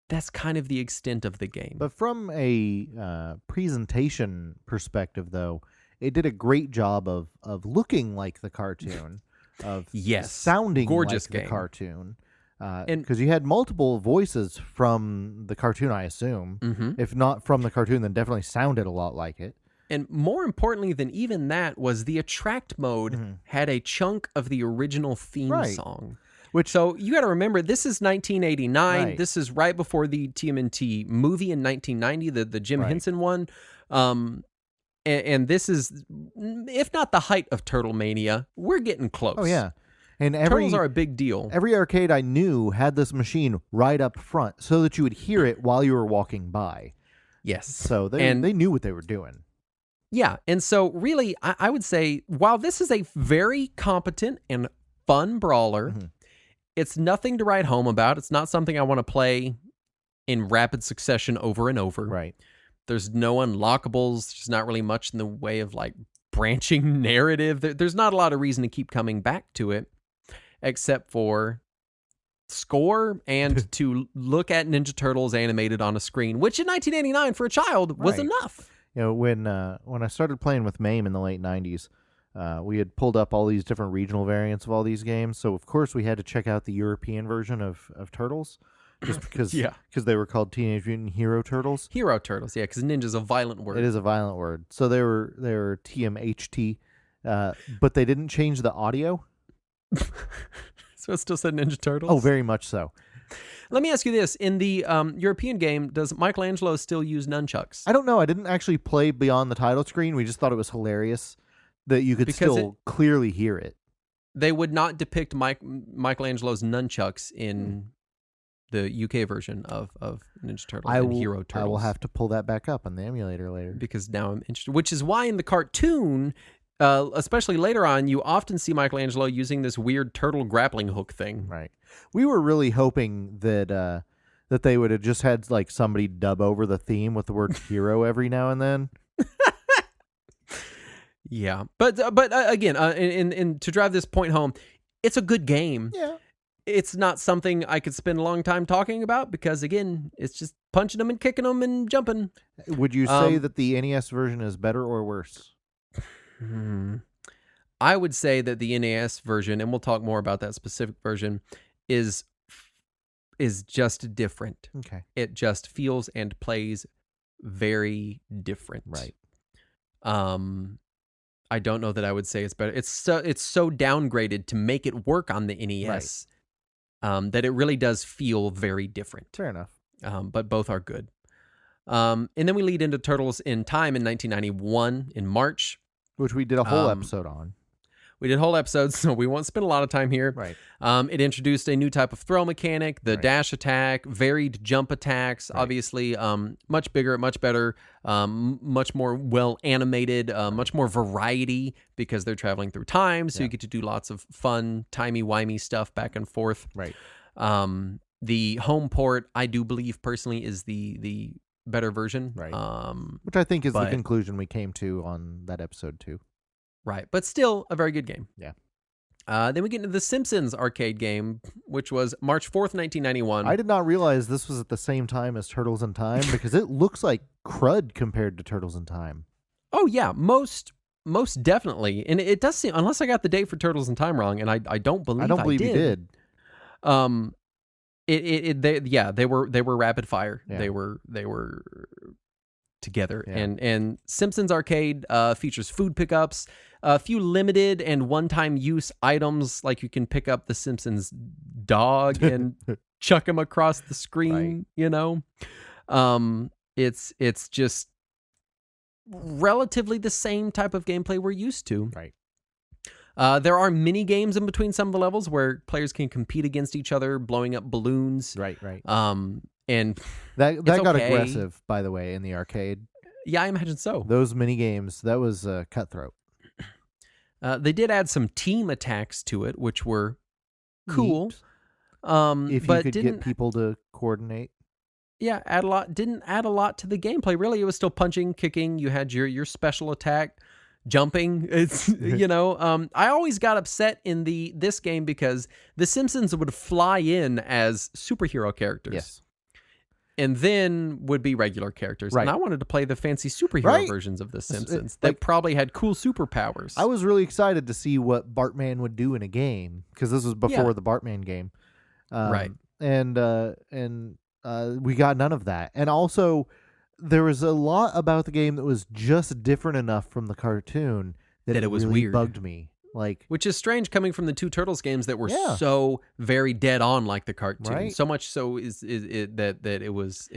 that's kind of the extent of the game. But from a presentation perspective, though, it did a great job of looking like the cartoon, of sounding gorgeous like the cartoon. Because you had multiple voices from the cartoon, I assume. If not from the cartoon, then definitely sounded a lot like it. And more importantly than even that was the attract mode had a chunk of the original theme song. So you got to remember, this is 1989. Right. This is right before the TMNT movie in 1990, the Jim Henson one. And this is, if not the height of Turtle Mania, we're getting close. Oh, yeah. And Turtles are a big deal. Every arcade I knew had this machine right up front so that you would hear it while you were walking by. Yes. So they knew what they were doing. Yeah. And so really, I would say, while this is a very competent and fun brawler, it's nothing to write home about. It's not something I want to play in rapid succession over and over. Right. There's no unlockables. There's not really much in the way of like branching narrative. There's not a lot of reason to keep coming back to it, except for score and to look at Ninja Turtles animated on a screen, which in 1989 for a child was enough. You know, when I started playing with MAME in the late 90s, we had pulled up all these different regional variants of all these games. So, of course, we had to check out the European version of Turtles. Just because they were called Teenage Mutant Hero Turtles. Hero Turtles, yeah, because ninja's a violent word. It is a violent word. So they were TMHT, but they didn't change the audio. So it still said Ninja Turtles? Oh, very much so. Let me ask you this. In the European game, does Michelangelo still use nunchucks? I don't know. I didn't actually play beyond the title screen. We just thought it was hilarious that you could still clearly hear it. They would not depict Michelangelo's nunchucks in the UK version of Ninja Turtles and Hero Turtles. I will have to pull that back up on the emulator later. Because now I'm interested. Which is why in the cartoon, especially later on, you often see Michelangelo using this weird turtle grappling hook thing. Right. We were really hoping that they would have just had like somebody dub over the theme with the word hero every now and then. Yeah. But again, and to drive this point home, it's a good game. Yeah. It's not something I could spend a long time talking about because, again, it's just punching them and kicking them and jumping. Would you say that the NES version is better or worse? I would say that the NES version, and we'll talk more about that specific version, is is just different. Okay. It just feels and plays very different. Right. I don't know that I would say it's better. It's so downgraded to make it work on the NES, that it really does feel very different. Fair enough. But both are good. And then we lead into Turtles in Time in 1991 in March. Which we did a whole episode on. We did whole episodes, so we won't spend a lot of time here. Right. It introduced a new type of throw mechanic, the dash attack, varied jump attacks, obviously much bigger, much better, much more well animated, much more variety because they're traveling through time, so you get to do lots of fun, timey-wimey stuff back and forth. Right. The home port, I do believe personally, is the better version. Right. Which I think is the conclusion we came to on that episode too. Right, but still a very good game. Yeah. Then we get into the Simpsons arcade game, which was March 4th, 1991. I did not realize this was at the same time as Turtles in Time because it looks like crud compared to Turtles in Time. Oh, yeah, most definitely. And it does seem, unless I got the date for Turtles in Time wrong, and I don't believe you did. They were rapid fire. Yeah. They were together. Yeah. And Simpsons Arcade features food pickups, a few limited and one-time use items, like you can pick up the Simpsons dog and chuck him across the screen, you know? It's just relatively the same type of gameplay we're used to. Right. There are mini games in between some of the levels where players can compete against each other, blowing up balloons. Right. And that got aggressive, by the way, in the arcade. Yeah, I imagine so. Those mini games, that was cutthroat. They did add some team attacks to it, which were cool. If you could get people to coordinate. Yeah, didn't add a lot to the gameplay. Really, it was still punching, kicking. You had your special attack, jumping. It's I always got upset in this game because the Simpsons would fly in as superhero characters. Yes. And then would be regular characters. Right. And I wanted to play the fancy superhero versions of The Simpsons that probably had cool superpowers. I was really excited to see what Bartman would do in a game because this was before the Bartman game. Right. And we got none of that. And also, there was a lot about the game that was just different enough from the cartoon that it was really weird. Bugged me. Which is strange coming from the two Turtles games that were so very dead on like the cartoon. Right. So much so is it that it was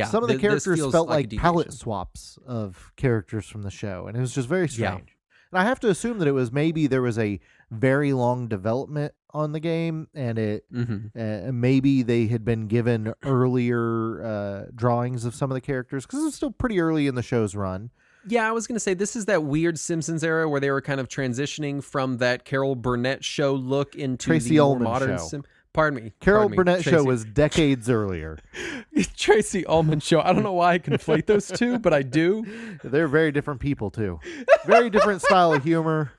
some of the characters felt like palette swaps of characters from the show, and it was just very strange. Yeah. And I have to assume that it was maybe there was a very long development on the game, and it maybe they had been given earlier drawings of some of the characters because it was still pretty early in the show's run. Yeah, I was going to say, this is that weird Simpsons era where they were kind of transitioning from that Carol Burnett show look into Tracy the more Ullman modern show. Pardon me. Carol Burnett show was decades earlier. Tracy Ullman show. I don't know why I conflate those two, but I do. They're very different people, too. Very different style of humor.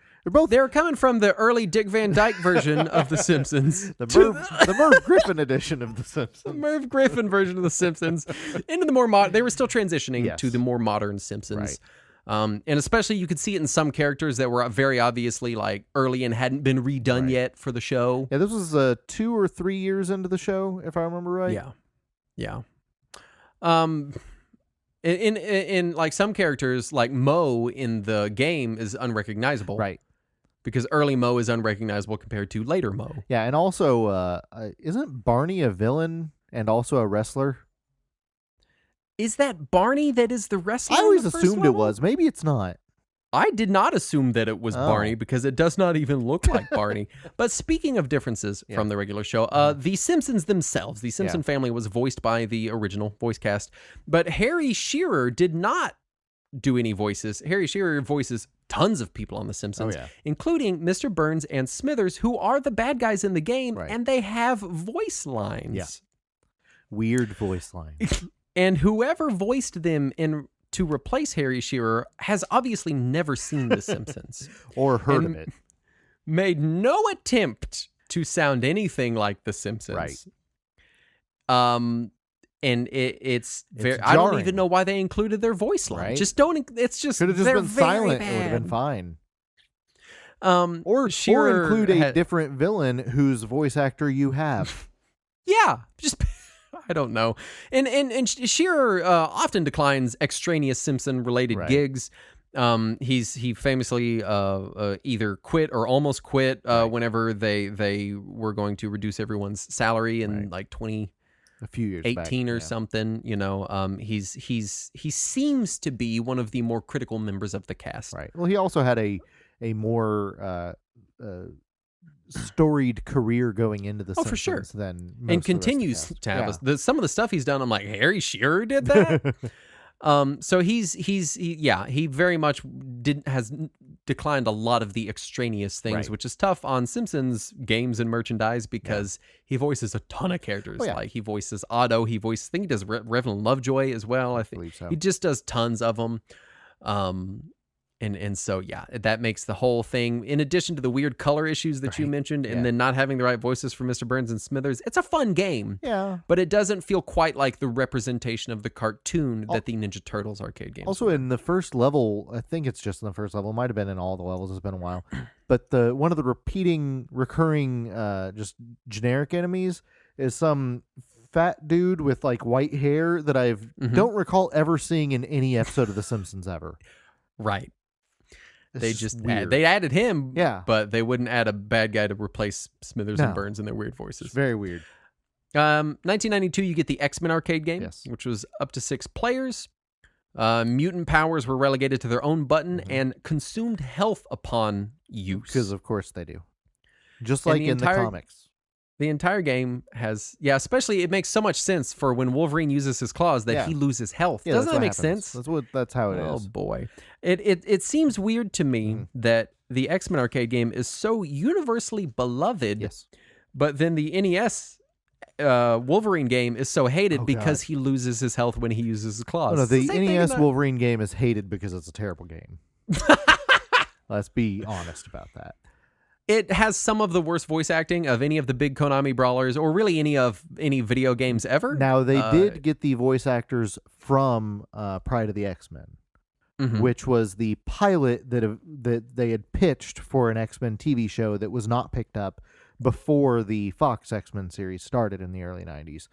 They were coming from the early Dick Van Dyke version of The Simpsons. the Merv Griffin edition of The Simpsons. The Merv Griffin version of The Simpsons. Into the more modern... They were still transitioning to the more modern Simpsons. Right. And especially you could see it in some characters that were very obviously early and hadn't been redone yet for the show. Yeah, this was 2 or 3 years into the show, if I remember right. Yeah. In some characters, like Moe in the game is unrecognizable. Right. Because early Moe is unrecognizable compared to later Moe. Yeah, and also, isn't Barney a villain and also a wrestler? Is that Barney that is the wrestler? I always assumed it was. Maybe it's not. I did not assume that it was Barney because it does not even look like Barney. But speaking of differences from the regular show, the Simpsons themselves, the Simpson family was voiced by the original voice cast. But Harry Shearer did not do any voices. Harry Shearer voices tons of people on The Simpsons, including Mr. Burns and Smithers, who are the bad guys in the game, and they have voice lines. Yeah. Weird voice lines. And whoever voiced them to replace Harry Shearer has obviously never seen The Simpsons. Or heard of it. Made no attempt to sound anything like The Simpsons. Right. And it's very... I don't even know why they included their voice line. Right. Just don't... It's just... Could have just been silent. Bad. It would have been fine. Or include a different villain whose voice actor you have. Yeah. Just I don't know. And Shearer often declines extraneous Simpson related gigs. He famously either quit or almost quit whenever they were going to reduce everyone's salary in like 20 a few years 18 back, or something. You know, he seems to be one of the more critical members of the cast. Right. Well, he also had a more storied career going into the Simpsons for sure. than most And continues to have some of the stuff he's done. I'm like, Harry Shearer did that. So he very much has declined a lot of the extraneous things, which is tough on Simpsons games and merchandise because he voices a ton of characters. Like he voices Otto, I think he does Reverend Lovejoy as well. I think so. He just does tons of them. And so, that makes the whole thing, in addition to the weird color issues that you mentioned, and then not having the right voices for Mr. Burns and Smithers, it's a fun game. Yeah. But it doesn't feel quite like the representation of the cartoon that the Ninja Turtles arcade games Also, in the first level, I think it's just in the first level, it might have been in all the levels, it's been a while, but one of the recurring, just generic enemies is some fat dude with like white hair that I don't recall ever seeing in any episode of The Simpsons ever. Right. They just weird. They added him, but they wouldn't add a bad guy to replace Smithers and Burns in their weird voices. It's very weird. 1992, you get the X-Men arcade game, which was up to 6 players. Mutant powers were relegated to their own button and consumed health upon use. Because of course they do. Just like in the comics. The entire game has, especially it makes so much sense for when Wolverine uses his claws that he loses health. Doesn't that make sense? That's how it is. Oh boy. It seems weird to me that the X-Men arcade game is so universally beloved. Yes. But then the NES Wolverine game is so hated because he loses his health when he uses his claws. No, the NES Wolverine game is hated because it's a terrible game. Let's be honest about that. It has some of the worst voice acting of any of the big Konami Brawlers, or really any video games ever. Now, they did get the voice actors from Pride of the X-Men, which was the pilot that they had pitched for an X-Men TV show that was not picked up before the Fox X-Men series started in the early 90s.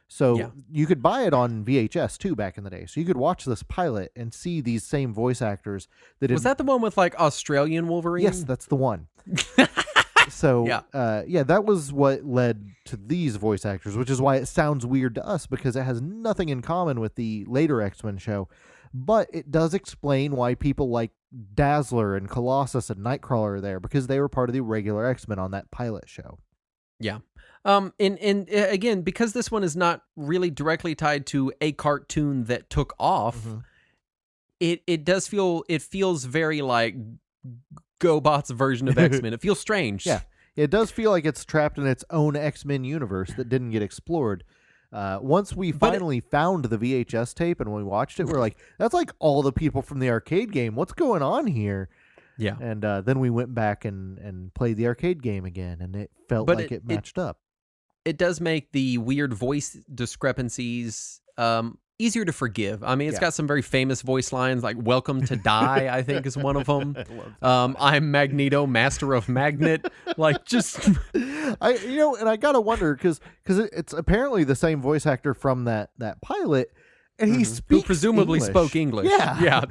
So you could buy it on VHS too back in the day. So you could watch this pilot and see these same voice actors. Was that the one with like Australian Wolverine? Yes, that's the one. So that was what led to these voice actors, which is why it sounds weird to us because it has nothing in common with the later X-Men show. But it does explain why people like Dazzler and Colossus and Nightcrawler are there because they were part of the regular X-Men on that pilot show. Yeah. And again, because this one is not really directly tied to a cartoon that took off, it feels very like GoBot's version of X-Men. It feels strange. Yeah. It does feel like it's trapped in its own X-Men universe that didn't get explored. Once we finally found the VHS tape and we watched it, we're like, that's like all the people from the arcade game. What's going on here? Yeah. And then we went back and played the arcade game again, and it felt like it matched up. It does make the weird voice discrepancies easier to forgive. I mean, it's got some very famous voice lines, like "Welcome to Die," I think is one of them. I'm Magneto, Master of Magnet. Like, just and I gotta wonder because it's apparently the same voice actor from that pilot, and he speaks who presumably spoke English. Yeah.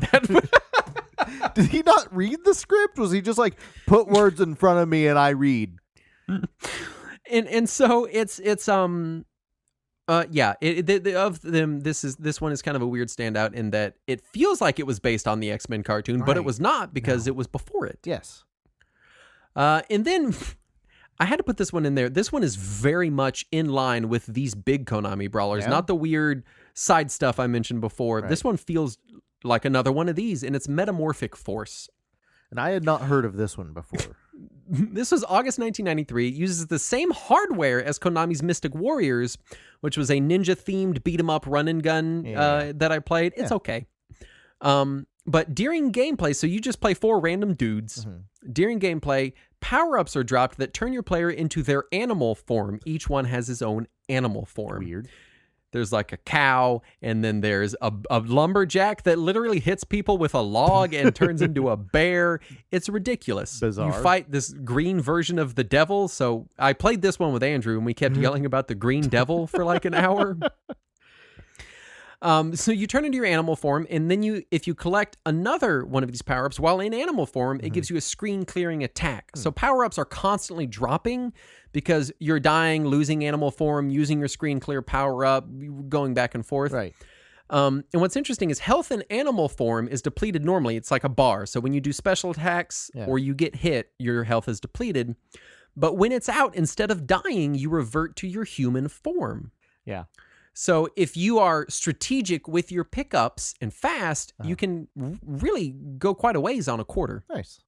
Did he not read the script? Was he just like, put words in front of me and I read? And so it's of them, this one is kind of a weird standout in that it feels like it was based on the X-Men cartoon, but it was not because it was before it. Yes. And then I had to put this one in there. This one is very much in line with these big Konami Brawlers, not the weird side stuff I mentioned before. Right. This one feels like another one of these, and it's Metamorphic Force. And I had not heard of this one before. This was August 1993. It uses the same hardware as Konami's Mystic Warriors, which was a ninja-themed beat-em-up run-and-gun that I played. It's okay. But during gameplay, so you just play 4 random dudes. During gameplay, power-ups are dropped that turn your player into their animal form. Each one has his own animal form. Weird. there's like a cow, and then there's a lumberjack that literally hits people with a log and turns into a bear. It's ridiculous. Bizarre. You fight this green version of the devil. So I played this one with Andrew, and we kept yelling about the green devil for like an hour. So you turn into your animal form, and then if you collect another one of these power-ups while in animal form, it gives you a screen-clearing attack. So power-ups are constantly dropping because you're dying, losing animal form, using your screen-clear power-up, going back and forth. Right. And what's interesting is health in animal form is depleted normally. It's like a bar. So when you do special attacks or you get hit, your health is depleted. But when it's out, instead of dying, you revert to your human form. Yeah. So if you are strategic with your pickups and fast, you can really go quite a ways on a quarter. Nice.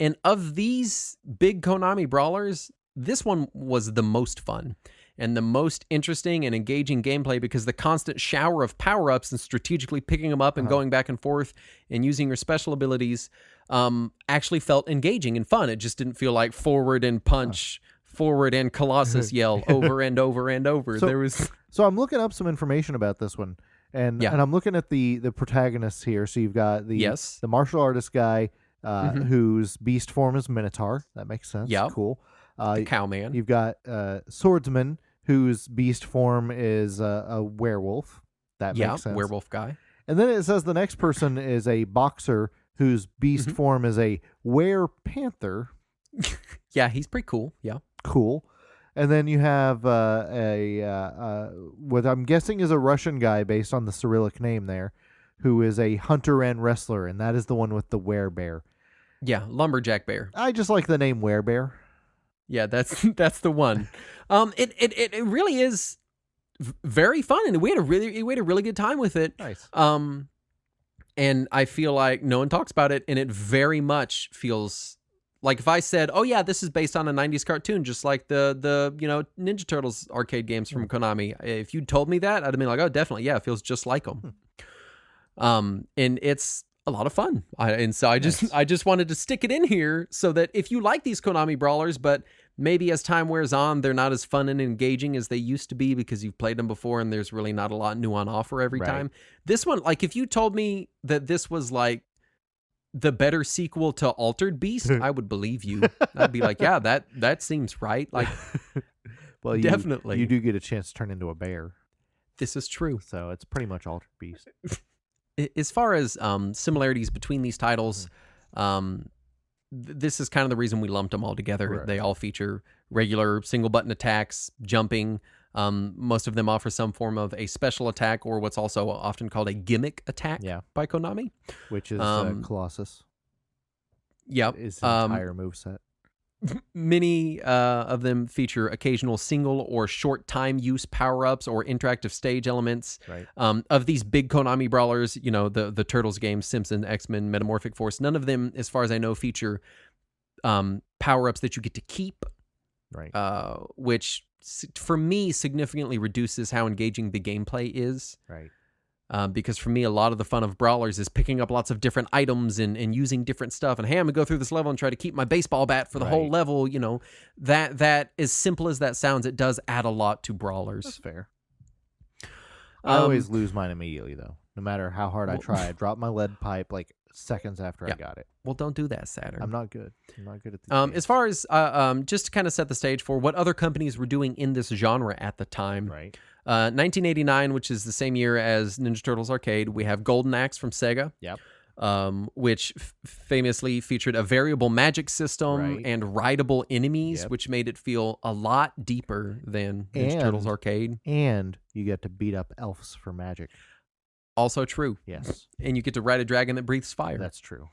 And of these big Konami brawlers, this one was the most fun and the most interesting and engaging gameplay because the constant shower of power-ups and strategically picking them up and going back and forth and using your special abilities actually felt engaging and fun. It just didn't feel like forward and punch, forward and Colossus yell over and over and over. So I'm looking up some information about this one, and I'm looking at the protagonists here. So you've got the martial artist guy whose beast form is Minotaur. That makes sense. Yeah, cool. The cowman. You've got swordsman whose beast form is a werewolf. That makes sense. Werewolf guy. And then it says the next person is a boxer whose beast form is a were-panther. Yeah, he's pretty cool. Yeah. Cool. And then you have what I'm guessing is a Russian guy based on the Cyrillic name there, who is a hunter and wrestler, and that is the one with the werebear. Yeah, lumberjack bear. I just like the name werebear. Yeah, that's the one. It really is very fun, and we had a really good time with it. Nice. And I feel like no one talks about it, and it very much feels like if I said, "Oh yeah, this is based on a '90s cartoon," just like the Ninja Turtles arcade games from Konami. If you told me that, I'd have been like, "Oh, definitely, yeah, it feels just like them." And it's a lot of fun. I just wanted to stick it in here so that if you like these Konami brawlers, but maybe as time wears on, they're not as fun and engaging as they used to be because you've played them before and there's really not a lot new on offer every time. This one, like if you told me that this was like the better sequel to Altered Beast, I would believe you. I'd be like, yeah, that seems right. Like, well, definitely. You do get a chance to turn into a bear. This is true. So it's pretty much Altered Beast. As far as similarities between these titles, this is kind of the reason we lumped them all together. Right. They all feature regular single button attacks, jumping. Most of them offer some form of a special attack or what's also often called a gimmick attack by Konami. Which is Colossus. Yep. His entire moveset. Many of them feature occasional single or short time use power-ups or interactive stage elements. Right. Of these big Konami brawlers, the Turtles games, Simpson, X-Men, Metamorphic Force, none of them, as far as I know, feature power-ups that you get to keep. Right. Which for me significantly reduces how engaging the gameplay is. Right. Because for me, a lot of the fun of brawlers is picking up lots of different items and using different stuff. And hey, I'm gonna go through this level and try to keep my baseball bat for the whole level. That as simple as that sounds, it does add a lot to brawlers. That's fair. I always lose mine immediately, though. No matter how hard I try, I drop my lead pipe like seconds after I got it. Well, don't do that, Saturn. I'm not good. I'm not good at this. As far as just to kind of set the stage for what other companies were doing in this genre at the time. Right. 1989, which is the same year as Ninja Turtles Arcade, we have Golden Axe from Sega. Yep. Which famously featured a variable magic system and rideable enemies, which made it feel a lot deeper than Ninja Turtles Arcade. And you get to beat up elves for magic. Also true. Yes. And you get to ride a dragon that breathes fire. That's true.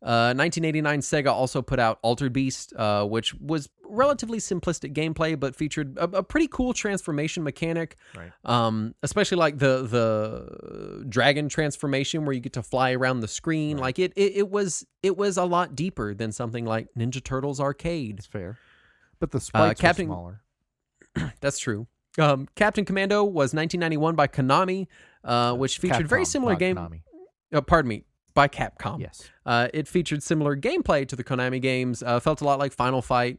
1989, Sega also put out Altered Beast, which was relatively simplistic gameplay, but featured a pretty cool transformation mechanic. Right. Especially like the dragon transformation where you get to fly around the screen. Right. Like it was a lot deeper than something like Ninja Turtles Arcade. That's fair. But the sprites were smaller. That's true. Captain Commando was 1991 by Konami, which featured Capcom, very similar game. Pardon me. By Capcom. Yes. It featured similar gameplay to the Konami games. Felt a lot like Final Fight,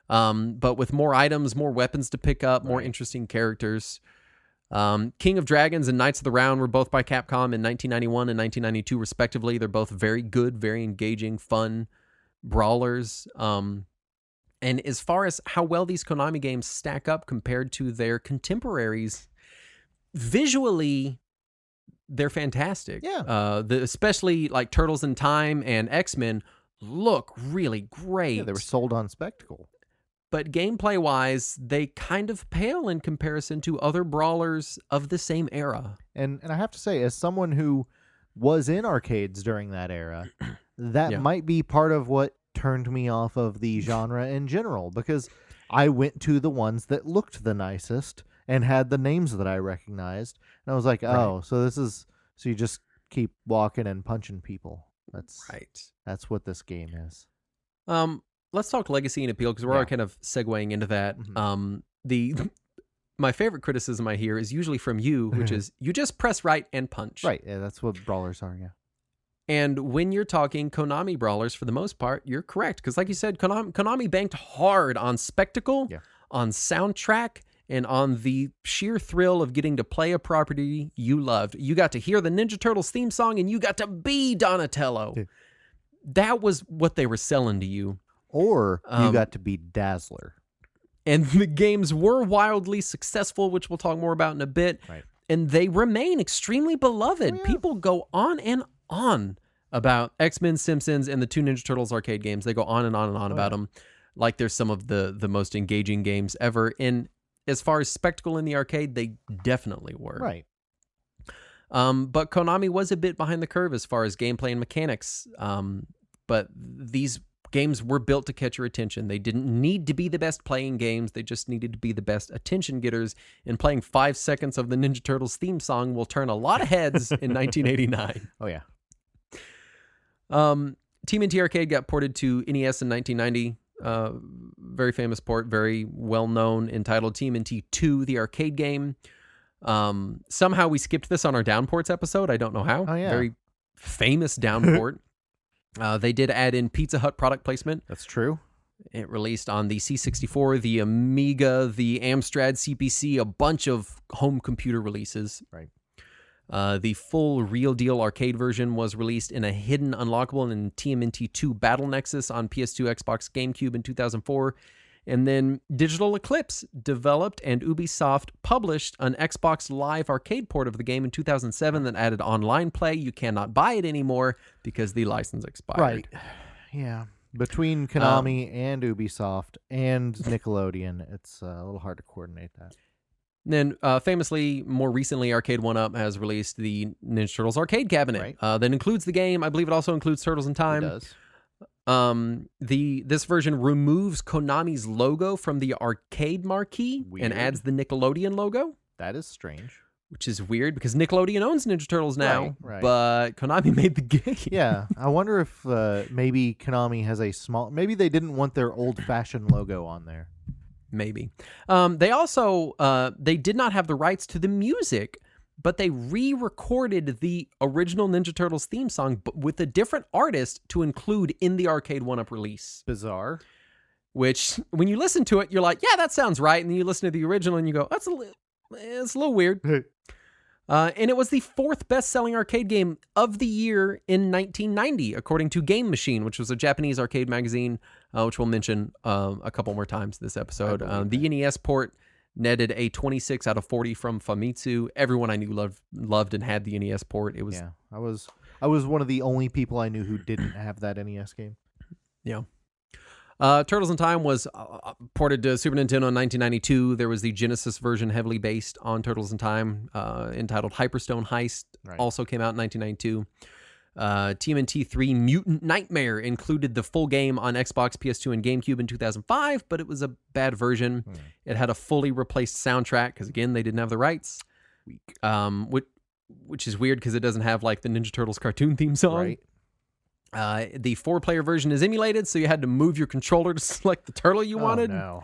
but with more items, more weapons to pick up, more interesting characters. King of Dragons and Knights of the Round were both by Capcom in 1991 and 1992, respectively. They're both very good, very engaging, fun brawlers. And as far as how well these Konami games stack up compared to their contemporaries, visually, they're fantastic. Yeah. Especially like Turtles in Time and X-Men look really great. Yeah, they were sold on spectacle. But gameplay-wise, they kind of pale in comparison to other brawlers of the same era. And I have to say, as someone who was in arcades during that era, that might be part of what turned me off of the genre in general, because I went to the ones that looked the nicest and had the names that I recognized, and I was like, oh, so you just keep walking and punching people. That's what this game is. Let's talk legacy and appeal, because we're kind of segueing into that. Mm-hmm. My favorite criticism I hear is usually from you, which is you just press right and punch. Right, yeah, that's what brawlers are, yeah. And when you're talking Konami Brawlers, for the most part, you're correct. Because like you said, Konami banked hard on spectacle, on soundtrack, and on the sheer thrill of getting to play a property you loved. You got to hear the Ninja Turtles theme song, and you got to be Donatello. Yeah. That was what they were selling to you. Or you got to be Dazzler. And the games were wildly successful, which we'll talk more about in a bit. Right. And they remain extremely beloved. Oh, yeah. People go on and on about X-Men, Simpsons, and the two Ninja Turtles arcade games. They go on and on and on about them. Like they're some of the most engaging games ever. And as far as spectacle in the arcade, they definitely were. Right. But Konami was a bit behind the curve as far as gameplay and mechanics. But these games were built to catch your attention. They didn't need to be the best playing games. They just needed to be the best attention getters. And playing 5 seconds of the Ninja Turtles theme song will turn a lot of heads in 1989. Oh, yeah. TMNT Arcade got ported to NES in 1990. Very famous port, very well-known, entitled TMNT 2, the arcade game. Somehow we skipped this on our downports episode. I don't know how. Oh, yeah. Very famous downport. They did add in Pizza Hut product placement. That's true. It released on the C64, the Amiga, the Amstrad CPC, a bunch of home computer releases. Right. The full Real Deal arcade version was released in a hidden unlockable in TMNT 2 Battle Nexus on PS2, Xbox, GameCube in 2004. And then Digital Eclipse developed and Ubisoft published an Xbox Live arcade port of the game in 2007 that added online play. You cannot buy it anymore because the license expired. Right. Yeah. Between Konami and Ubisoft and Nickelodeon, it's a little hard to coordinate that. Then, famously, more recently, Arcade 1-Up has released the Ninja Turtles arcade cabinet. That includes the game. I believe it also includes Turtles in Time. It does. This version removes Konami's logo from the arcade marquee and adds the Nickelodeon logo. That is strange. Which is weird because Nickelodeon owns Ninja Turtles now, right. But Konami made the game. Yeah, I wonder if maybe Konami has a small... Maybe they didn't want their old-fashioned logo on there. Maybe. They also, they did not have the rights to the music, but they re-recorded the original Ninja Turtles theme song with a different artist to include in the Arcade 1-Up release. Bizarre. Which, when you listen to it, you're like, yeah, that sounds right. And then you listen to the original and you go, it's a little weird. And it was the 4th best-selling arcade game of the year in 1990, according to Game Machine, which was a Japanese arcade magazine, which we'll mention a couple more times this episode. The NES port netted a 26 out of 40 from Famitsu. Everyone I knew loved and had the NES port. It was I was one of the only people I knew who didn't have that NES game. Yeah. Turtles in Time was ported to Super Nintendo in 1992. There was the Genesis version heavily based on Turtles in Time, entitled Hyperstone Heist, also came out in 1992. TMNT 3 Mutant Nightmare included the full game on Xbox, PS2, and GameCube in 2005, but it was a bad version. It had a fully replaced soundtrack, because again, they didn't have the rights. Which is weird, because it doesn't have like the Ninja Turtles cartoon theme song. The 4-player version is emulated, so you had to move your controller to select the turtle you wanted. No.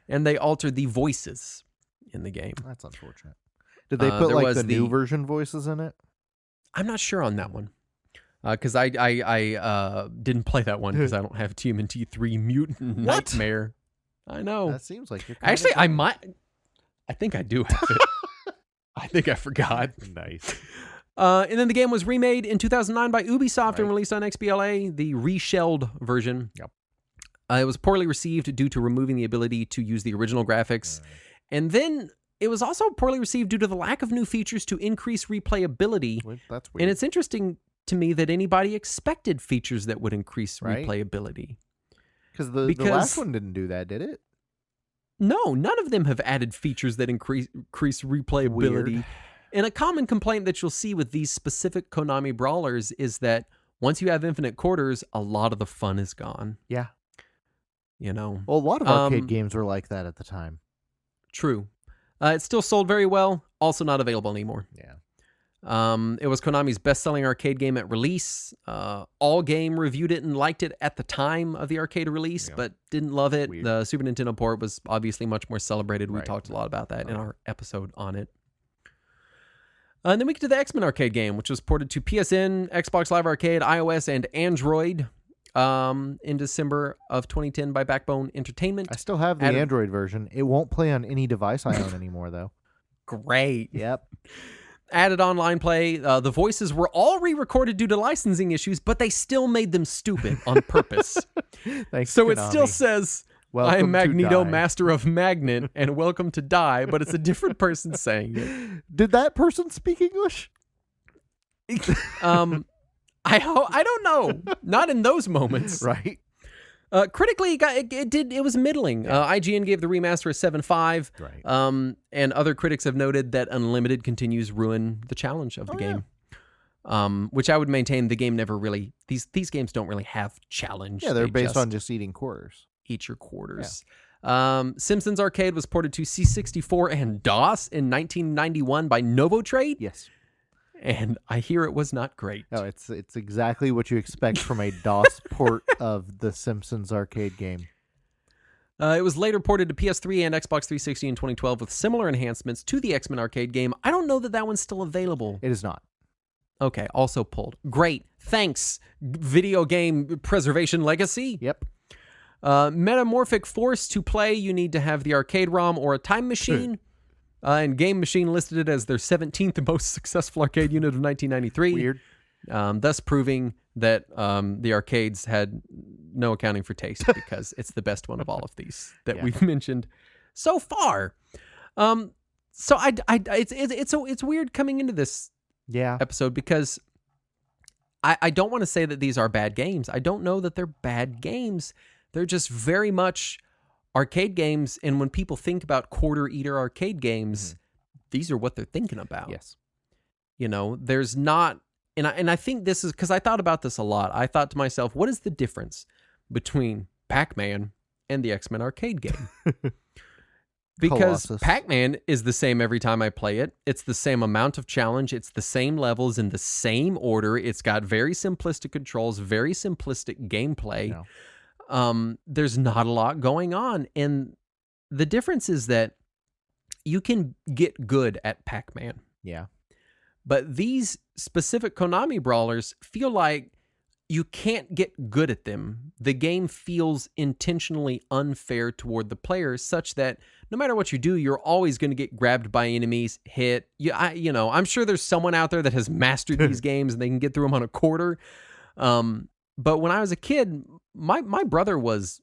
And they altered the voices in the game. That's unfortunate. Did they put like the new version voices in it? I'm not sure on that one. Because I didn't play that one because I don't have TMNT 3 Mutant Nightmare. I know. That seems like you're actually, I think I do have it. I think I forgot. Nice. And then the game was remade in 2009 by Ubisoft and Right. released on XBLA, the reshelled version. Yep. It was poorly received due to removing the ability to use the original graphics. And then it was also poorly received due to the lack of new features to increase replayability. Well, that's weird. And it's interesting to me that anybody expected features that would increase Right. replayability. Because the last one didn't do that, did it? No, none of them have added features that increase replayability. Weird. And a common complaint that you'll see with these specific Konami Brawlers is that once you have infinite quarters, a lot of the fun is gone. Yeah. You know? Well, a lot of arcade games were like that at the time. True. It still sold very well. Also not available anymore. Yeah. It was Konami's best-selling arcade game at release. All Game reviewed it and liked it at the time of the arcade release, but didn't love it. Weird. The Super Nintendo port was obviously much more celebrated. We Right. talked a lot about that in our episode on it. And then we get to the X-Men arcade game, which was ported to PSN, Xbox Live Arcade, iOS, and Android in December of 2010 by Backbone Entertainment. I still have the Android version. It won't play on any device I own anymore, though. Great. Yep. Added online play. The voices were all re-recorded due to licensing issues, but they still made them stupid on purpose. Thanks, So it Konami. still says, I Welcome am to Magneto, Die. master of Magnet, and welcome to Die, but it's a different person saying it. Did that person speak English? I don't know. Not in those moments. Right. Critically, it was middling. IGN gave the remaster a 7.5. Right. And other critics have noted that unlimited continues ruin the challenge of the game. Which I would maintain the game never really, these games don't really have challenge. Yeah, they're They based just on just eating quarters. eat your quarters. Simpsons Arcade was ported to C64 and DOS in 1991 by Novotrade. Yes. And I hear it was not great. No, it's exactly what you expect from a DOS port of the Simpsons arcade game. It was later ported to PS3 and Xbox 360 in 2012 with similar enhancements to the X-Men arcade game. I don't know that one's still available. It is not. Okay, also pulled. Great. Thanks, Video Game Preservation Legacy. Yep. Metamorphic Force, to play, you need to have the arcade ROM or a time machine. And Game Machine listed it as their 17th most successful arcade unit of 1993. Weird. Thus proving that the arcades had no accounting for taste because it's the best one of all of these that we've mentioned so far. So it's weird coming into this episode because I don't want to say that these are bad games. I don't know that they're bad games. They're just very much arcade games, and when people think about quarter eater arcade games, these are what they're thinking about. Yes. You know, there's not, and I think this is because I thought about this a lot. I thought to myself, what is the difference between Pac-Man and the X-Men arcade game? Because Colossus. Pac-Man is the same every time I play it. It's the same amount of challenge. It's the same levels in the same order. It's got very simplistic controls, very simplistic gameplay. No. There's not a lot going on. And the difference is that you can get good at Pac-Man. Yeah. But these specific Konami Brawlers feel like you can't get good at them. The game feels intentionally unfair toward the players, such that no matter what you do, you're always going to get grabbed by enemies, hit. I'm sure there's someone out there that has mastered these games and they can get through them on a quarter. But when I was a kid, my brother was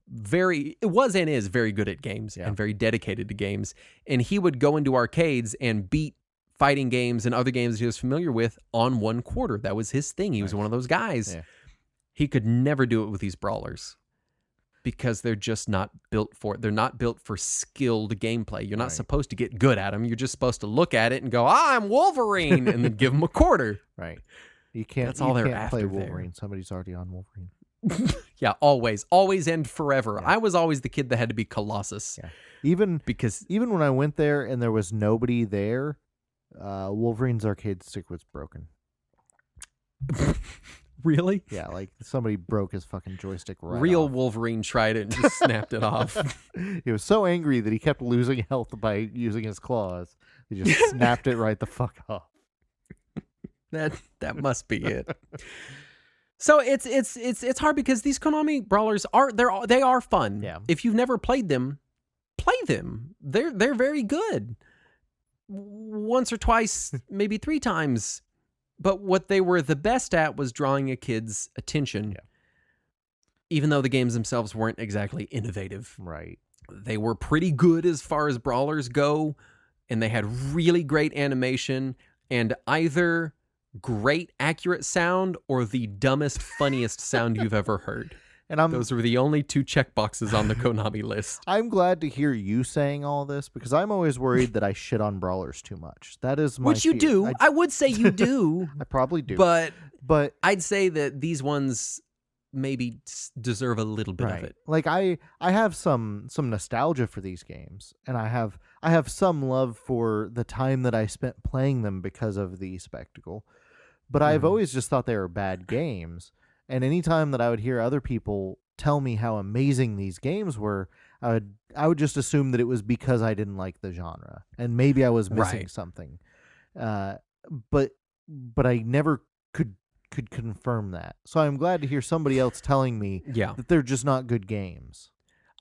and is very good at games and very dedicated to games. And he would go into arcades and beat fighting games and other games he was familiar with on one quarter. That was his thing. He was one of those guys. Yeah. He could never do it with these brawlers because they're just not built for it. They're not built for skilled gameplay. You're not supposed to get good at them. You're just supposed to look at it and go, I'm Wolverine, and then give them a quarter. Right. You can't. That's all they're can't after play there. Wolverine. Somebody's already on Wolverine. Yeah, always and forever. I was always the kid that had to be Colossus. Yeah. Even because when I went there and there was nobody there, Wolverine's arcade stick was broken. Really? Yeah, like somebody broke his fucking joystick right Real off. Wolverine tried it and just snapped it off. He was so angry that he kept losing health by using his claws. He just snapped it right the fuck off. That must be it. So it's hard because these Konami Brawlers they are fun. Yeah. If you've never played them, play them. They're very good. once or twice, maybe 3 times. But what they were the best at was drawing a kid's attention, even though the games themselves weren't exactly innovative. Right. They were pretty good as far as brawlers go, and they had really great animation and either great accurate sound or the dumbest, funniest sound you've ever heard. And those were the only 2 checkboxes on the Konami list. I'm glad to hear you saying all this because I'm always worried that I shit on brawlers too much. That is my Which you fear. do. I would say you do. I probably do. But I'd say that these ones maybe deserve a little bit of it. Like I have some nostalgia for these games, and I have some love for the time that I spent playing them because of the spectacle. But I've always just thought they were bad games. And anytime that I would hear other people tell me how amazing these games were, I would just assume that it was because I didn't like the genre, and maybe I was missing something. But I never could confirm that. So I'm glad to hear somebody else telling me that they're just not good games.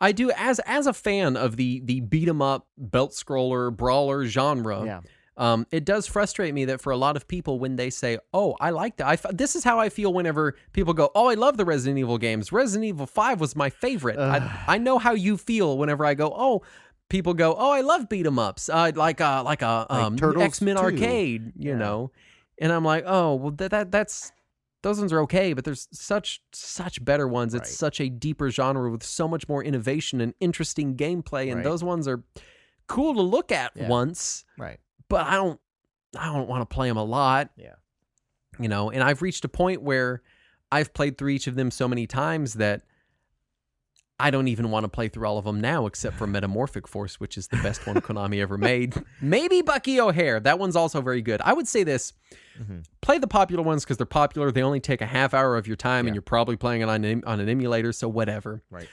I do, as a fan of the beat 'em up, belt scroller, brawler genre. Yeah. It does frustrate me that for a lot of people, when they say, "Oh, I like that," this is how I feel whenever people go, "Oh, I love the Resident Evil games. Resident Evil 5 was my favorite." I know how you feel whenever I go, "Oh," people go, "Oh, I love beat 'em ups, like X-Men 2. Arcade," you know, and I'm like, "Oh, well, that's." Those ones are okay, but there's such better ones. It's such a deeper genre with so much more innovation and interesting gameplay, and those ones are cool to look at once. Right. But I don't want to play them a lot. Yeah. You know, and I've reached a point where I've played through each of them so many times that I don't even want to play through all of them now, except for Metamorphic Force, which is the best one Konami ever made. Maybe Bucky O'Hare. That one's also very good. I would say this. Play the popular ones because they're popular. They only take a half hour of your time, and you're probably playing it on an emulator, so whatever. Right.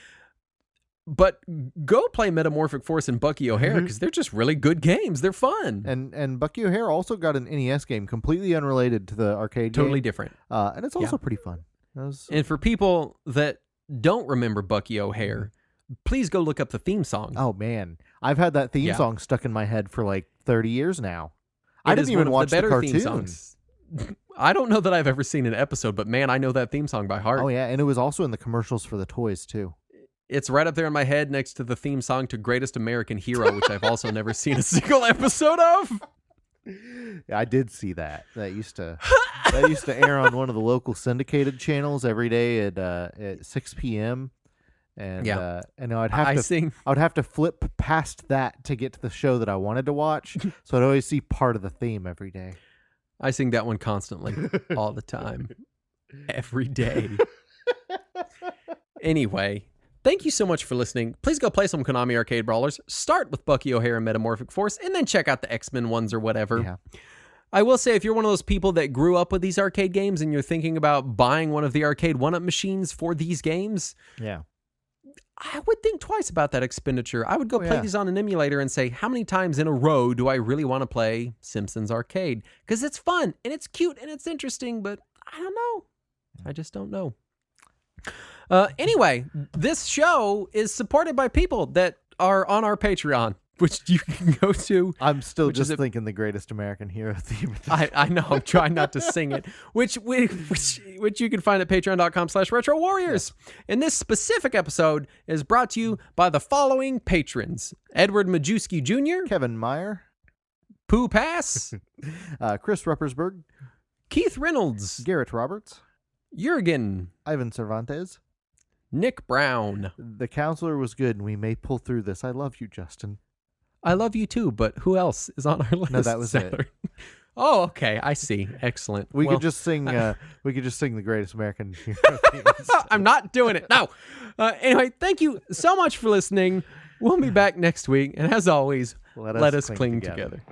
But go play Metamorphic Force and Bucky O'Hare because they're just really good games. They're fun. And Bucky O'Hare also got an NES game completely unrelated to the arcade game. Totally different. And it's also pretty fun. And for people that don't remember Bucky O'Hare, please go look up the theme song. Oh, man. I've had that theme song stuck in my head for like 30 years now. I didn't even watch the cartoon. Theme songs. I don't know that I've ever seen an episode, but man, I know that theme song by heart. Oh, yeah. And it was also in the commercials for the toys, too. It's right up there in my head next to the theme song to Greatest American Hero, which I've also never seen a single episode of. Yeah, I did see that. That used to air on one of the local syndicated channels every day at 6 p.m. And and I would have to flip past that to get to the show that I wanted to watch. So I'd always see part of the theme every day. I sing that one constantly, all the time, every day. Anyway. Thank you so much for listening. Please go play some Konami Arcade Brawlers. Start with Bucky O'Hare and Metamorphic Force, and then check out the X-Men ones or whatever. Yeah. I will say, if you're one of those people that grew up with these arcade games and you're thinking about buying one of the arcade one-up machines for these games, I would think twice about that expenditure. I would go play these on an emulator and say, how many times in a row do I really want to play Simpsons Arcade? Because it's fun, and it's cute, and it's interesting, but I don't know. I just don't know. Anyway, this show is supported by people that are on our Patreon, which you can go to. I'm still just thinking the Greatest American Hero theme. I know. I'm trying not to sing it, which you can find at patreon.com/Retro Warriors. And this specific episode is brought to you by the following patrons: Edward Majewski Jr., Kevin Meyer, Pooh Pass, Chris Ruppersberg, Keith Reynolds, Garrett Roberts, Jurgen, Ivan Cervantes, Nick Brown. The counselor was good, and we may pull through this. I love you, Justin. I love you too, but who else is on our list? No, that was it. Oh, okay. I see. Excellent. We could just sing. We could just sing the Greatest American Hero theme. I'm not doing it. No. Anyway, thank you so much for listening. We'll be back next week, and as always, let us cling together.